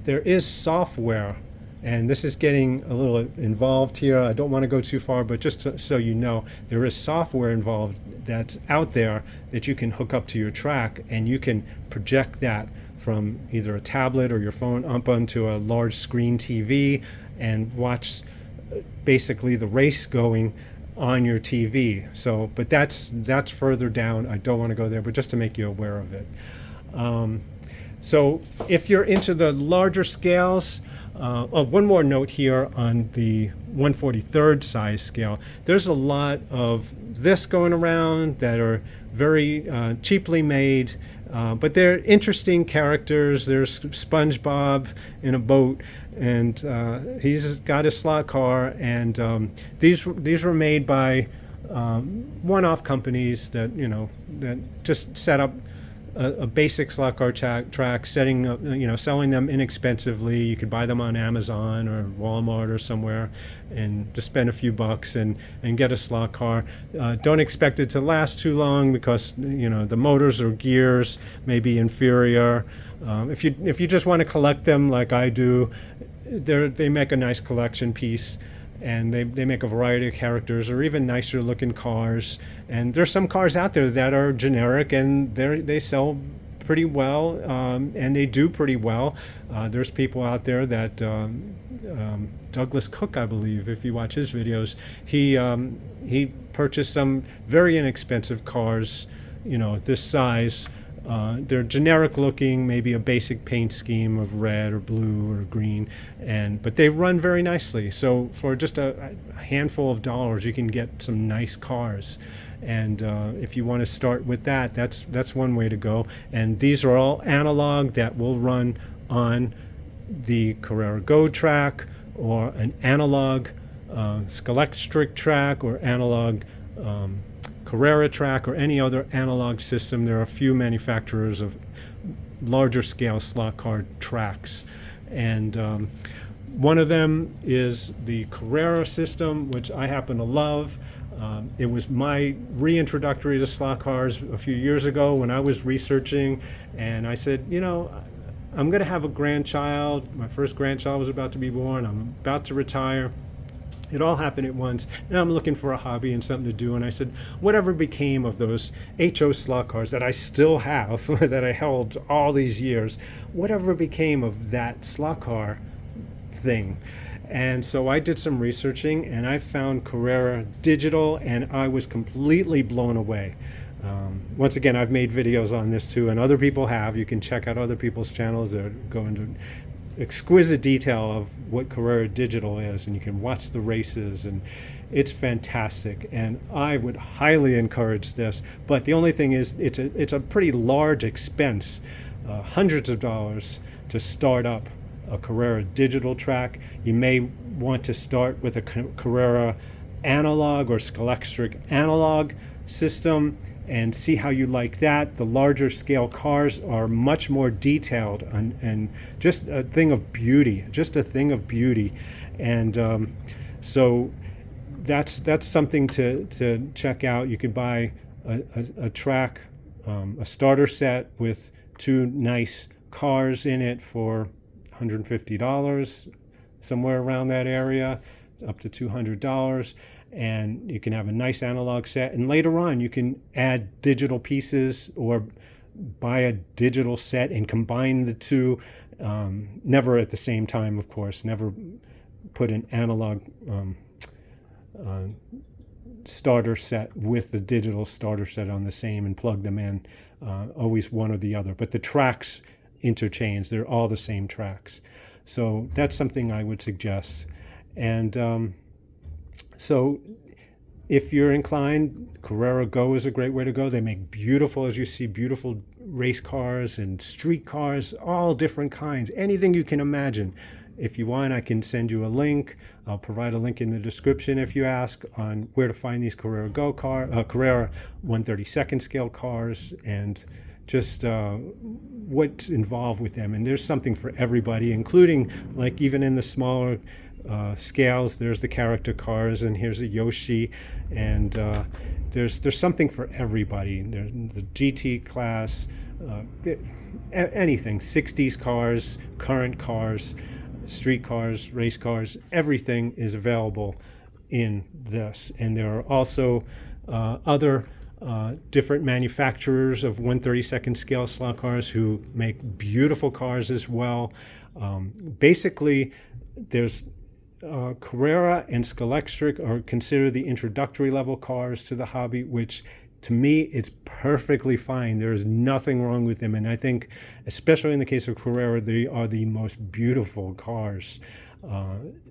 is software, and this is getting a little involved here. I don't want to go too far, but just so you know, there is software involved that's out there that you can hook up to your track, and you can project that from either a tablet or your phone up onto a large screen TV and watch basically the race going on your TV. So, but that's further down. I don't want to go there, but just to make you aware of it. So if you're into the larger scales, one more note here on the 1/43rd size scale. There's a lot of this going around that are very cheaply made, but they're interesting characters. There's SpongeBob in a boat, and he's got a slot car, and these were made by one-off companies that just set up a basic slot car track, setting up, selling them inexpensively. You could buy them on Amazon or Walmart or somewhere, and just spend a few bucks and get a slot car. Don't expect it to last too long because the motors or gears may be inferior. If you just want to collect them like I do, they make a nice collection piece. And they make a variety of characters or even nicer looking cars. And there's some cars out there that are generic, and they sell pretty well, and they do pretty well. There's people out there that Douglas Cook, I believe, if you watch his videos, he purchased some very inexpensive cars, this size. They're generic looking, maybe a basic paint scheme of red or blue or green, but they run very nicely. So for just a handful of dollars, you can get some nice cars. And if you want to start with that, that's one way to go. And these are all analog that will run on the Carrera Go track or an analog Slotless track or analog Carrera track or any other analog system. There are a few manufacturers of larger scale slot car tracks, and one of them is the Carrera system, which I happen to love. It was my reintroductory to slot cars a few years ago when I was researching, and I said, I'm going to have a grandchild. My first grandchild was about to be born. I'm about to retire. It all happened at once, and I'm looking for a hobby and something to do. And I said, whatever became of those HO slot cars that I still have, that I held all these years, whatever became of that slot car thing? And so I did some researching, and I found Carrera Digital, and I was completely blown away. Once again, I've made videos on this too, and other people have. You can check out other people's channels that go into exquisite detail of what Carrera Digital is, and you can watch the races, and it's fantastic, and I would highly encourage this. But the only thing is, it's a pretty large expense, hundreds of dollars to start up a Carrera Digital track. You may want to start with a Carrera analog or Slotless analog system and see how you like that. The larger scale cars are much more detailed and just a thing of beauty, And so that's something to check out. You can buy a track, a starter set with two nice cars in it for $150, somewhere around that area, up to $200. And you can have a nice analog set, and later on you can add digital pieces or buy a digital set and combine the two, never at the same time, of course. Never put an analog starter set with the digital starter set on the same and plug them in. always one or the other. But the tracks interchange. They're all the same tracks. So that's something I would suggest. And so if you're inclined, Carrera Go is a great way to go. They make beautiful, as you see, beautiful race cars and street cars, all different kinds, anything you can imagine. If you want, I can send you a link. I'll provide a link in the description if you ask on where to find these Carrera 132nd scale cars and just what's involved with them. And there's something for everybody, including like even in the smaller scales, there's the character cars, and here's a Yoshi, and there's something for everybody. There's the GT class, anything, 60s cars, current cars, street cars, race cars, everything is available in this. And there are also other different manufacturers of 132nd scale slot cars who make beautiful cars as well. Basically, there's Carrera and Slotless are considered the introductory level cars to the hobby, which to me, it's perfectly fine. There's nothing wrong with them. And I think, especially in the case of Carrera, they are the most beautiful cars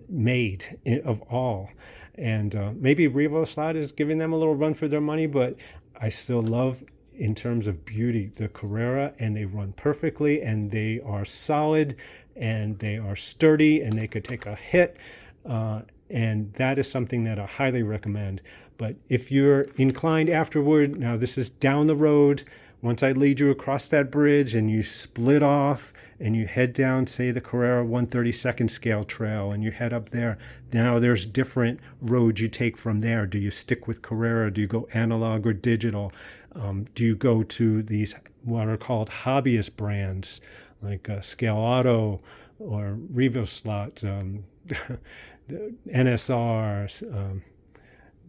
made of all. And maybe Revo Slot is giving them a little run for their money, but I still love, in terms of beauty, the Carrera, and they run perfectly, and they are solid, and they are sturdy, and they could take a hit. And that is something that I highly recommend. But if you're inclined afterward, now this is down the road, once I lead you across that bridge and you split off and you head down, say, the Carrera 132nd scale trail, and you head up there, now there's different roads you take from there. Do you stick with Carrera? Do you go analog or digital? Do you go to these what are called hobbyist brands like Scale Auto or Revo Slot, NSR,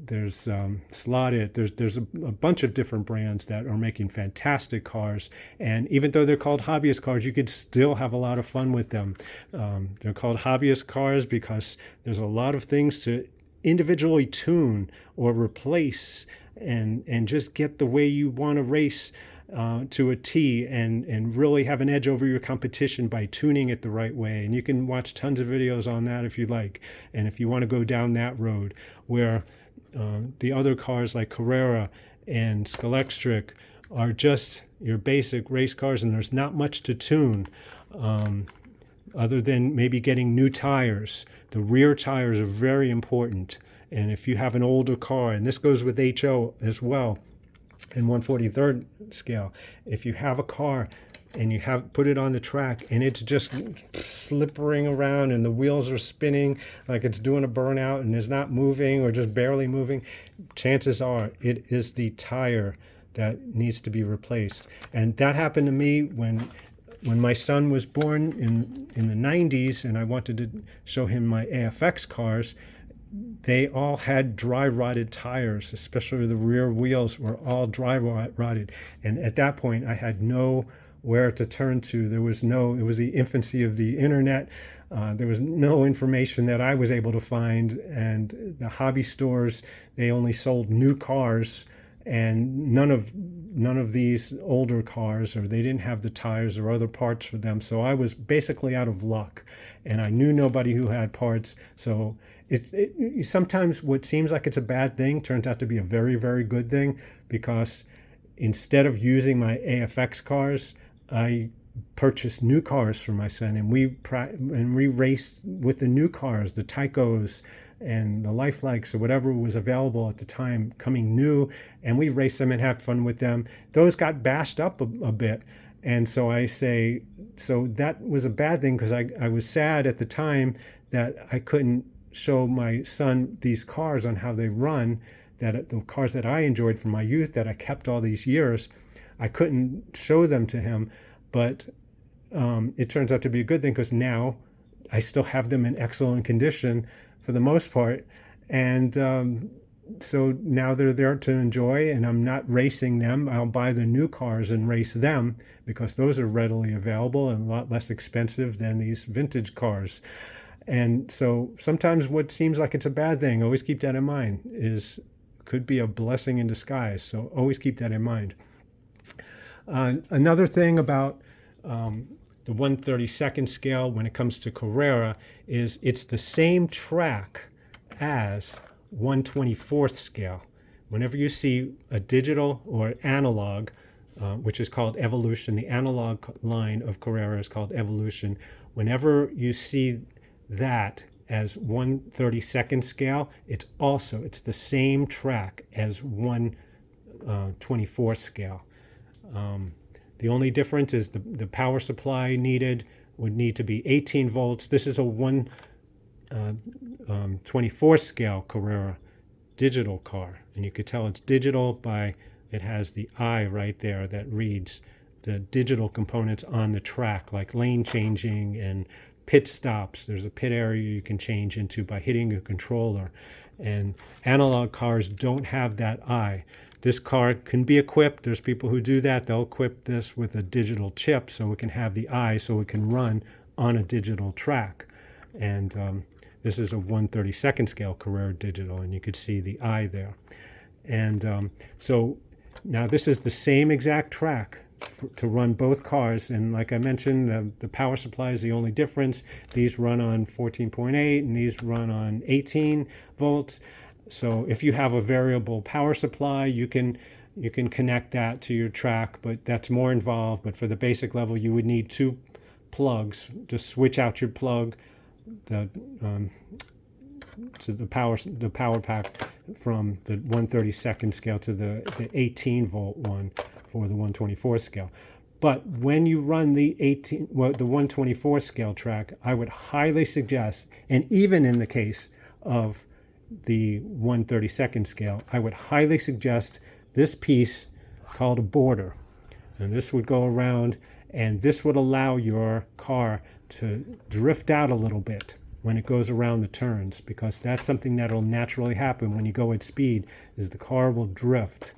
there's Slotted, there's a bunch of different brands that are making fantastic cars, and even though they're called hobbyist cars, you could still have a lot of fun with them. They're called hobbyist cars because there's a lot of things to individually tune or replace and just get the way you want to race to a T, and really have an edge over your competition by tuning it the right way. And you can watch tons of videos on that if you like. And if you want to go down that road where the other cars like Carrera and Slotless are just your basic race cars, and there's not much to tune other than maybe getting new tires. The rear tires are very important. And if you have an older car, and this goes with HO as well, in 143rd scale, if you have a car and you have put it on the track and it's just slippering around and the wheels are spinning like it's doing a burnout and is not moving or just barely moving, chances are it is the tire that needs to be replaced. And that happened to me when my son was born in the 90s, and I wanted to show him my AFX cars. They all had dry rotted tires, especially the rear wheels were all dry rotted. And at that point, I had nowhere to turn to. It was the infancy of the internet. There was no information that I was able to find. And the hobby stores, they only sold new cars, and none of these older cars, or they didn't have the tires or other parts for them. So I was basically out of luck, and I knew nobody who had parts. So it sometimes what seems like it's a bad thing turns out to be a very, very good thing, because instead of using my AFX cars, I purchased new cars for my son, and we raced with the new cars, the Tycos and the Lifelikes or whatever was available at the time coming new, and we raced them and had fun with them. Those got bashed up a bit. And so I say, so that was a bad thing, because I was sad at the time that I couldn't show my son these cars on how they run, that the cars that I enjoyed from my youth that I kept all these years, I couldn't show them to him. But it turns out to be a good thing, because now I still have them in excellent condition for the most part. And so now they're there to enjoy, and I'm not racing them. I'll buy the new cars and race them, because those are readily available and a lot less expensive than these vintage cars. And so sometimes what seems like it's a bad thing, always keep that in mind, could be a blessing in disguise. So always keep that in mind. Another thing about the 1/32nd scale when it comes to Carrera is it's the same track as 1/24th scale. Whenever you see a digital or analog, which is called evolution, the analog line of Carrera is called evolution. Whenever you see that as 1/32nd scale, it's the same track as 1/24th scale. The only difference is the power supply needed would need to be 18 volts. This is a 1/24th scale Carrera digital car, and you could tell it's digital by it has the eye right there that reads the digital components on the track, like lane changing and pit stops. There's a pit area you can change into by hitting a controller, and analog cars don't have that eye. This car can be equipped. There's people who do that. They'll equip this with a digital chip so it can have the eye, so it can run on a digital track. And this is a 1/32nd scale Carrera digital, and you could see the eye there. And so now this is the same exact track to run both cars. And like I mentioned, the power supply is the only difference. These run on 14.8 and these run on 18 volts. So if you have a variable power supply, you can connect that to your track, but that's more involved. But for the basic level, you would need two plugs. Just switch out your plug to the power pack from the 1/32nd scale to the 18 volt one for the 1/24th scale. But when you run the 1/24th scale track, I would highly suggest, and even in the case of the 1/32nd scale, I would highly suggest this piece called a border. And this would go around, and this would allow your car to drift out a little bit when it goes around the turns, because that's something that'll naturally happen when you go at speed, is the car will drift.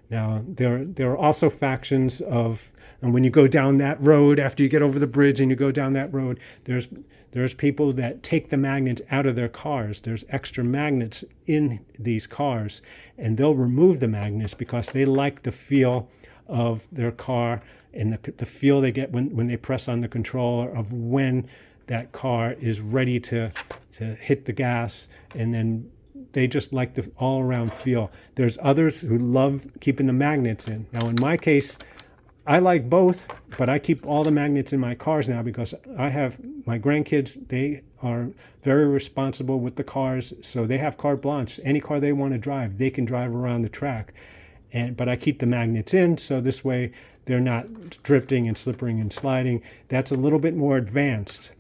Now, there are also factions of, and when you go down that road, after you get over the bridge and you go down that road, there's people that take the magnets out of their cars. There's extra magnets in these cars, and they'll remove the magnets because they like the feel of their car and the feel they get when they press on the controller of when that car is ready to hit the gas, and then they just like the all-around feel. There's others who love keeping the magnets in. Now, in my case, I like both, but I keep all the magnets in my cars now because I have my grandkids. They are very responsible with the cars, so they have carte blanche. Any car they want to drive, they can drive around the track. But I keep the magnets in, so this way they're not drifting and slipping and sliding. That's a little bit more advanced.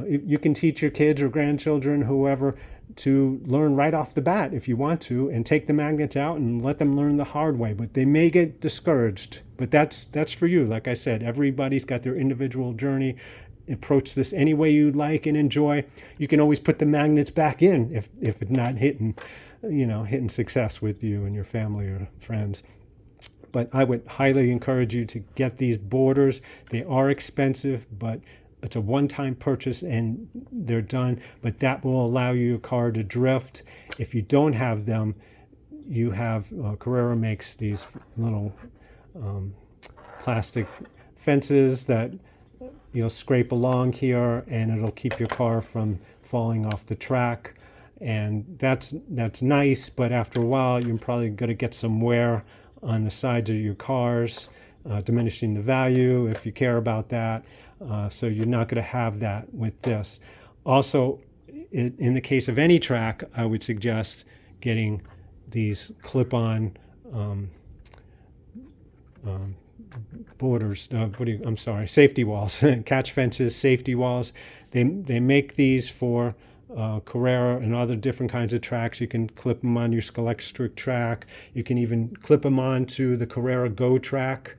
You can teach your kids or grandchildren, whoever, to learn right off the bat if you want to, and take the magnets out and let them learn the hard way. But they may get discouraged. But that's for you. Like I said, everybody's got their individual journey. Approach this any way you like and enjoy. You can always put the magnets back in if it's not hitting success with you and your family or friends. But I would highly encourage you to get these borders. They are expensive, but it's a one-time purchase and they're done. But that will allow your car to drift. If you don't have them, you have Carrera makes these little plastic fences that you'll scrape along here, and it'll keep your car from falling off the track. And that's nice, but after a while you're probably going to get some wear on the sides of your cars, diminishing the value if you care about that. So you're not going to have that with this. Also, in the case of any track, I would suggest getting these clip-on borders. Safety walls, catch fences, safety walls. They make these for Carrera and other different kinds of tracks. You can clip them on your Slotless track. You can even clip them onto the Carrera Go track,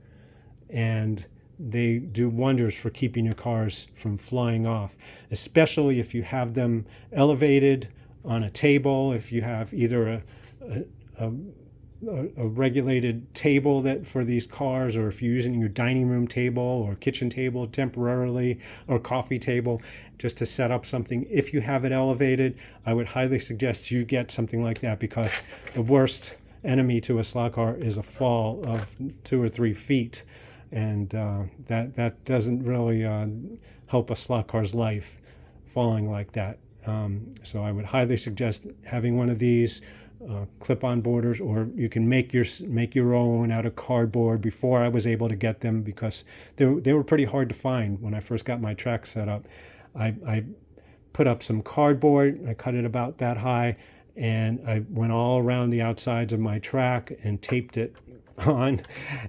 and they do wonders for keeping your cars from flying off, especially if you have them elevated on a table. If you have either a regulated table that for these cars, or if you're using your dining room table or kitchen table temporarily, or coffee table just to set up something. If you have it elevated, I would highly suggest you get something like that, because the worst enemy to a slot car is a fall of 2 or 3 feet. and that doesn't really help a slot car's life, falling like that. So I would highly suggest having one of these clip-on borders, or you can make your own out of cardboard. Before I was able to get them because they were pretty hard to find when I first got my track set up. I put up some cardboard, I cut it about that high, and I went all around the outsides of my track and taped it on,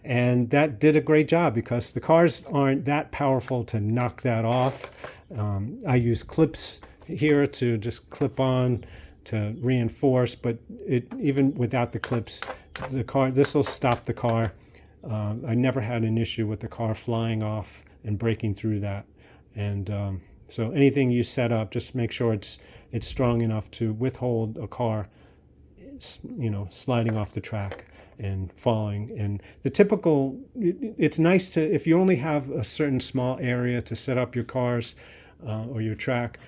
and that did a great job because the cars aren't that powerful to knock that off. I use clips here to just clip on to reinforce, but even without the clips, this will stop the car. I never had an issue with the car flying off and breaking through that. And so anything you set up, just make sure it's strong enough to withhold a car, sliding off the track and falling. And the typical, it's nice to, if you only have a certain small area to set up your cars or your track,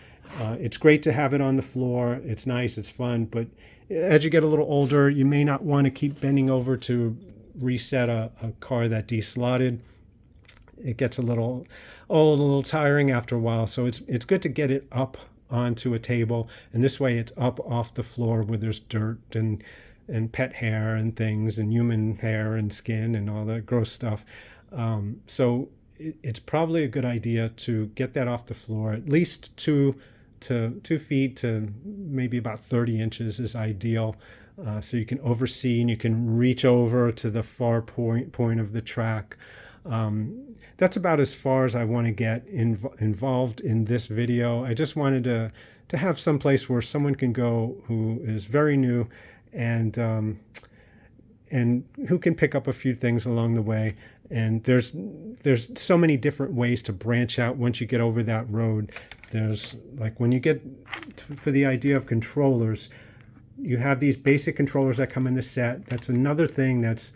it's great to have it on the floor. It's nice, it's fun, but as you get a little older, you may not want to keep bending over to reset a car that deslotted. It gets a little old, a little tiring after a while. So it's good to get it up onto a table, and this way it's up off the floor where there's dirt and pet hair and things and human hair and skin and all that gross stuff. So it's probably a good idea to get that off the floor. At least 2 feet to maybe about 30 inches is ideal. So you can oversee and you can reach over to the far point of the track. That's about as far as I want to get involved in this video. I just wanted to have some place where someone can go who is very new and who can pick up a few things along the way. And there's so many different ways to branch out once you get over that road. There's, like, when you get for the idea of controllers, you have these basic controllers that come in the set. That's another thing that's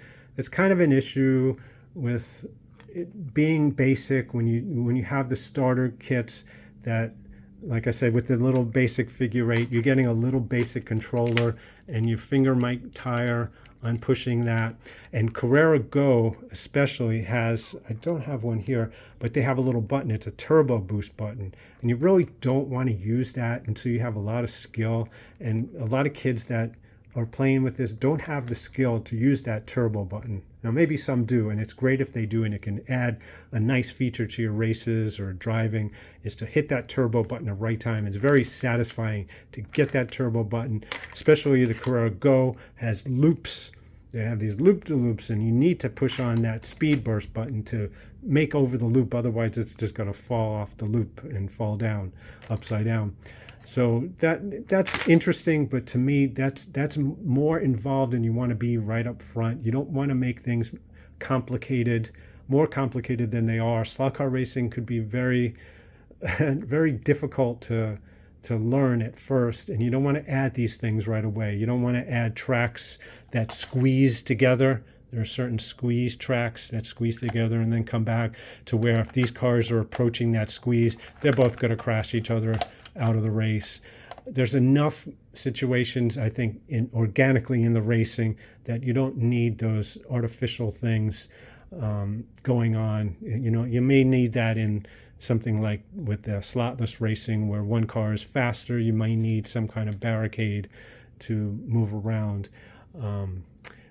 kind of an issue with it being basic when you have the starter kits that, like I said, with the little basic figure eight, you're getting a little basic controller and your finger might tire on pushing that. And Carrera Go especially has, I don't have one here, but they have a little button. It's a turbo boost button. And you really don't want to use that until you have a lot of skill. And a lot of kids that are playing with this don't have the skill to use that turbo button. Now maybe some do, and it's great if they do, and it can add a nice feature to your races or driving, is to hit that turbo button at the right time. It's very satisfying to get that turbo button, especially the Carrera Go has loops. They have these loop-to-loops, and you need to push on that speed burst button to make over the loop. Otherwise, it's just going to fall off the loop and fall down, upside down. So that's interesting, but to me, that's more involved, and you want to be right up front. You don't want to make things complicated, more complicated than they are. Slot car racing could be very, very difficult to learn at first, and you don't want to add these things right away. You don't want to add tracks that squeeze together. There are certain squeeze tracks that squeeze together and then come back to where if these cars are approaching that squeeze, they're both going to crash each other out of the race. There's enough situations, I think, organically in the racing that you don't need those artificial things going on. You may need that in something like with the slotless racing where one car is faster. You might need some kind of barricade to move around.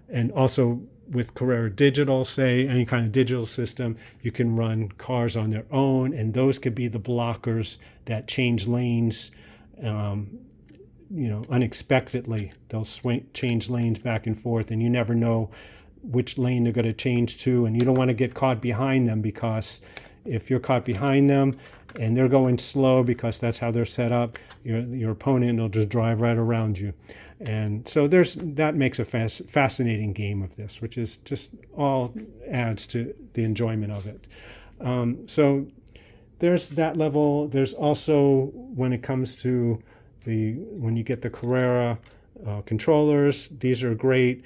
And also with Carrera Digital, say, any kind of digital system, you can run cars on their own, and those could be the blockers that change lanes, unexpectedly. They'll change lanes back and forth, and you never know which lane they're going to change to, and you don't want to get caught behind them, because if you're caught behind them and they're going slow because that's how they're set up, your opponent will just drive right around you. And so that makes a fascinating game of this, which is just all adds to the enjoyment of it. So there's that level. There's also, when it comes to when you get the Carrera controllers, these are great.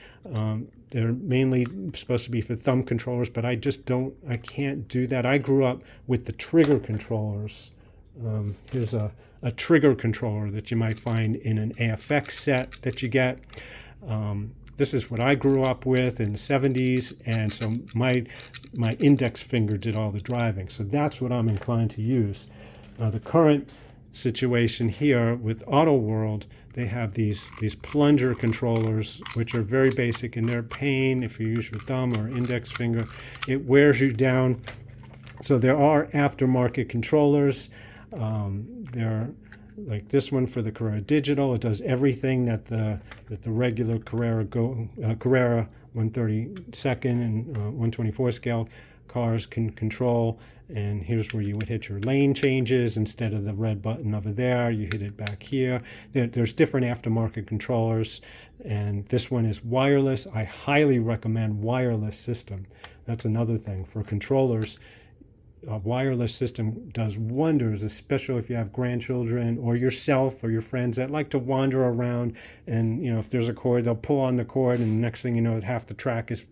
They're mainly supposed to be for thumb controllers, but I can't do that. I grew up with the trigger controllers. Here's a trigger controller that you might find in an AFX set that you get. this is what I grew up with in the 70s, and so my index finger did all the driving. So that's what I'm inclined to use. Now the current situation here with Auto World, they have these plunger controllers, which are very basic, and they're a pain if you use your thumb or index finger. It wears you down. So there are aftermarket controllers. They're like this one for the Carrera Digital. It does everything that the regular Carrera Go, Carrera 132nd and 124 scale cars can control. And here's where you would hit your lane changes instead of the red button over there. You hit it back here. There's different aftermarket controllers, and this one is wireless. I highly recommend wireless system. That's another thing for controllers. A wireless system does wonders, especially if you have grandchildren or yourself or your friends that like to wander around, and if there's a cord, they'll pull on the cord, and the next thing you know, half the track is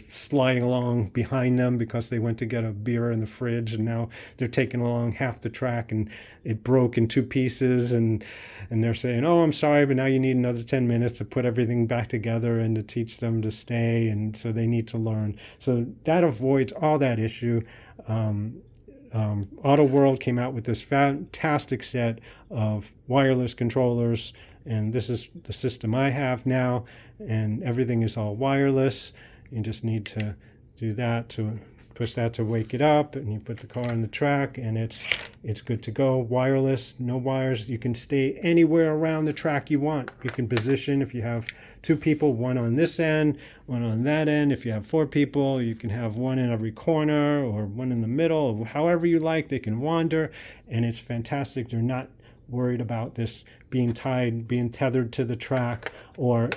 sliding along behind them because they went to get a beer in the fridge, and now they're taking along half the track, and it broke in two pieces, and they're saying, oh, I'm sorry, but now you need another 10 minutes to put everything back together and to teach them to stay, and so they need to learn. So that avoids all that issue. Auto World came out with this fantastic set of wireless controllers, and this is the system I have now, and everything is all wireless. You just need to do that to push that to wake it up, and you put the car on the track, and it's good to go. Wireless, no wires. You can stay anywhere around the track you want. You can position if you have two people, one on this end, one on that end. If you have four people, you can have one in every corner or one in the middle, however you like. They can wander, and it's fantastic. They're not worried about this being tethered to the track, or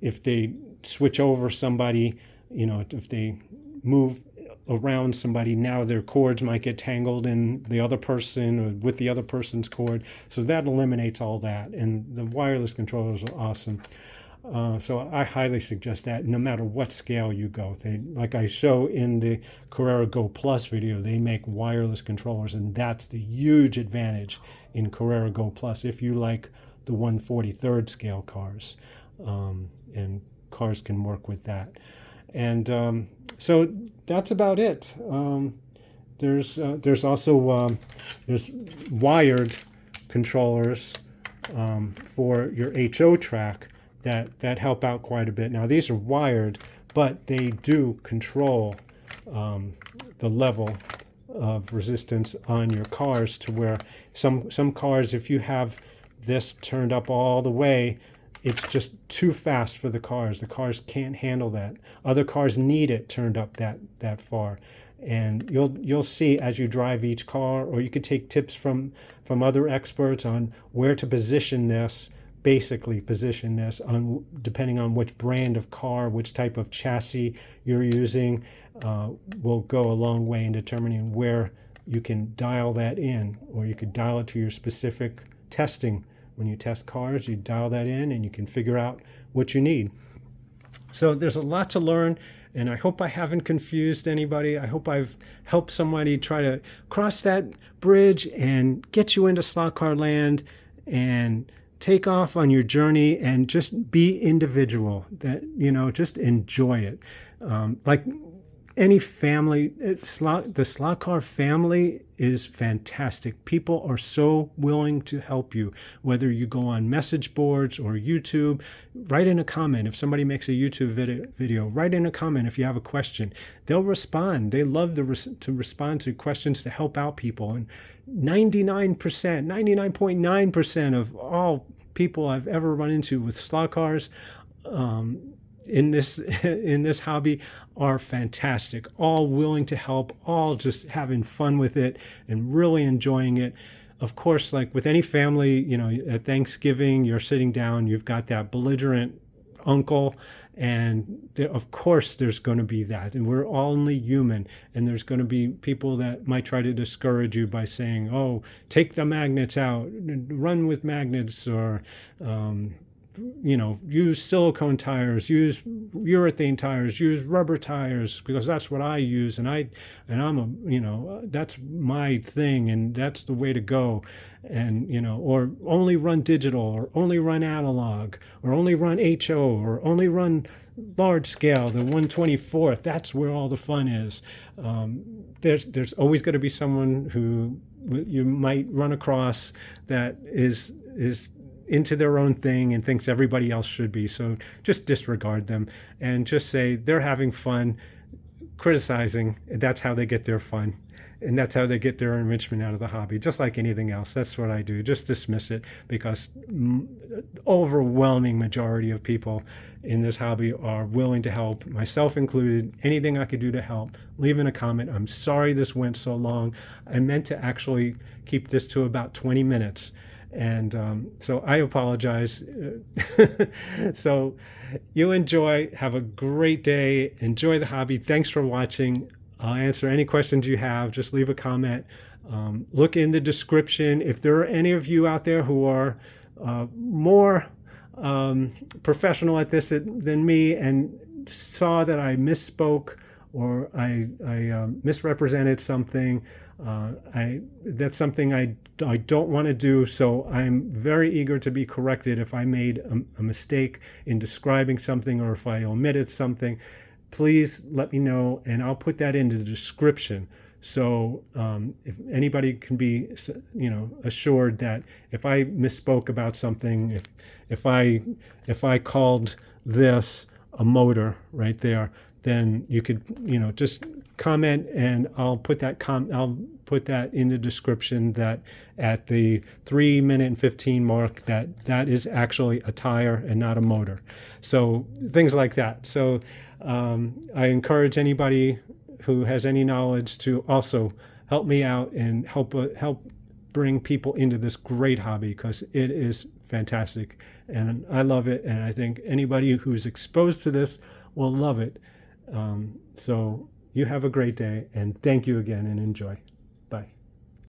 if they switch over somebody, if they move around somebody, now their cords might get tangled in the other person or with the other person's cord. So that eliminates all that, and the wireless controllers are awesome. So I highly suggest that no matter what scale you go. Like I show in the Carrera Go Plus video, they make wireless controllers, and that's the huge advantage in Carrera Go Plus if you like the 1/43rd scale cars, and cars can work with that. And so that's about it. There's also there's wired controllers for your HO track that help out quite a bit. Now these are wired, but they do control the level of resistance on your cars, to where some cars, if you have this turned up all the way, it's just too fast for the cars. The cars can't handle that. Other cars need it turned up that far. And you'll see as you drive each car, or you could take tips from other experts on where to position this, basically position this on depending on which brand of car, which type of chassis you're using, will go a long way in determining where you can dial that in, or you could dial it to your specific testing. When you test cars, you dial that in and you can figure out what you need. So there's a lot to learn, and I hope I haven't confused anybody. I hope I've helped somebody try to cross that bridge and get you into slot car land and take off on your journey and just be individual. That, just enjoy it. Like any family, the slot car family is fantastic. People are so willing to help you, whether you go on message boards or YouTube. Write in a comment. If somebody makes a YouTube video, write in a comment if you have a question. They'll respond. They love to respond to questions to help out people. And 99.9% of all people I've ever run into with slot cars in this hobby are fantastic, all willing to help, all just having fun with it and really enjoying it. Of course, like with any family, at Thanksgiving, you're sitting down, you've got that belligerent uncle, and of course there's going to be that, and we're all only human, and there's going to be people that might try to discourage you by saying, oh, take the magnets out, run with magnets, or use silicone tires, use urethane tires, use rubber tires, because that's what I use, and I'm that's my thing, and that's the way to go. And or only run digital, or only run analog, or only run HO, or only run large scale, the 1/24th. That's where all the fun is. There's always going to be someone who you might run across that is into their own thing and thinks everybody else should be. So just disregard them and just say they're having fun criticizing. That's how they get their fun. And that's how they get their enrichment out of the hobby, just like anything else. That's what I do. Just dismiss it, because overwhelming majority of people in this hobby are willing to help, myself included. Anything I could do to help, leave in a comment. I'm sorry this went so long. I meant to actually keep this to about 20 minutes. And so I apologize. So you enjoy, have a great day, enjoy the hobby. Thanks for watching. I'll answer any questions you have. Just leave a comment. Look in the description. If there are any of you out there who are more professional at this than me and saw that I misspoke or I misrepresented something, that's something I don't want to do. So I'm very eager to be corrected if I made a mistake in describing something, or if I omitted something. Please let me know, and I'll put that in the description. So if anybody can be, assured that if I misspoke about something, if I called this a motor right there, then you could, just comment, and I'll put that in the description, that at the 3-minute and 15 mark, that is actually a tire and not a motor. So things like that. So I encourage anybody who has any knowledge to also help me out and help bring people into this great hobby, because it is fantastic and I love it, and I think anybody who's exposed to this will love it. So you have a great day, and thank you again, and enjoy. Bye.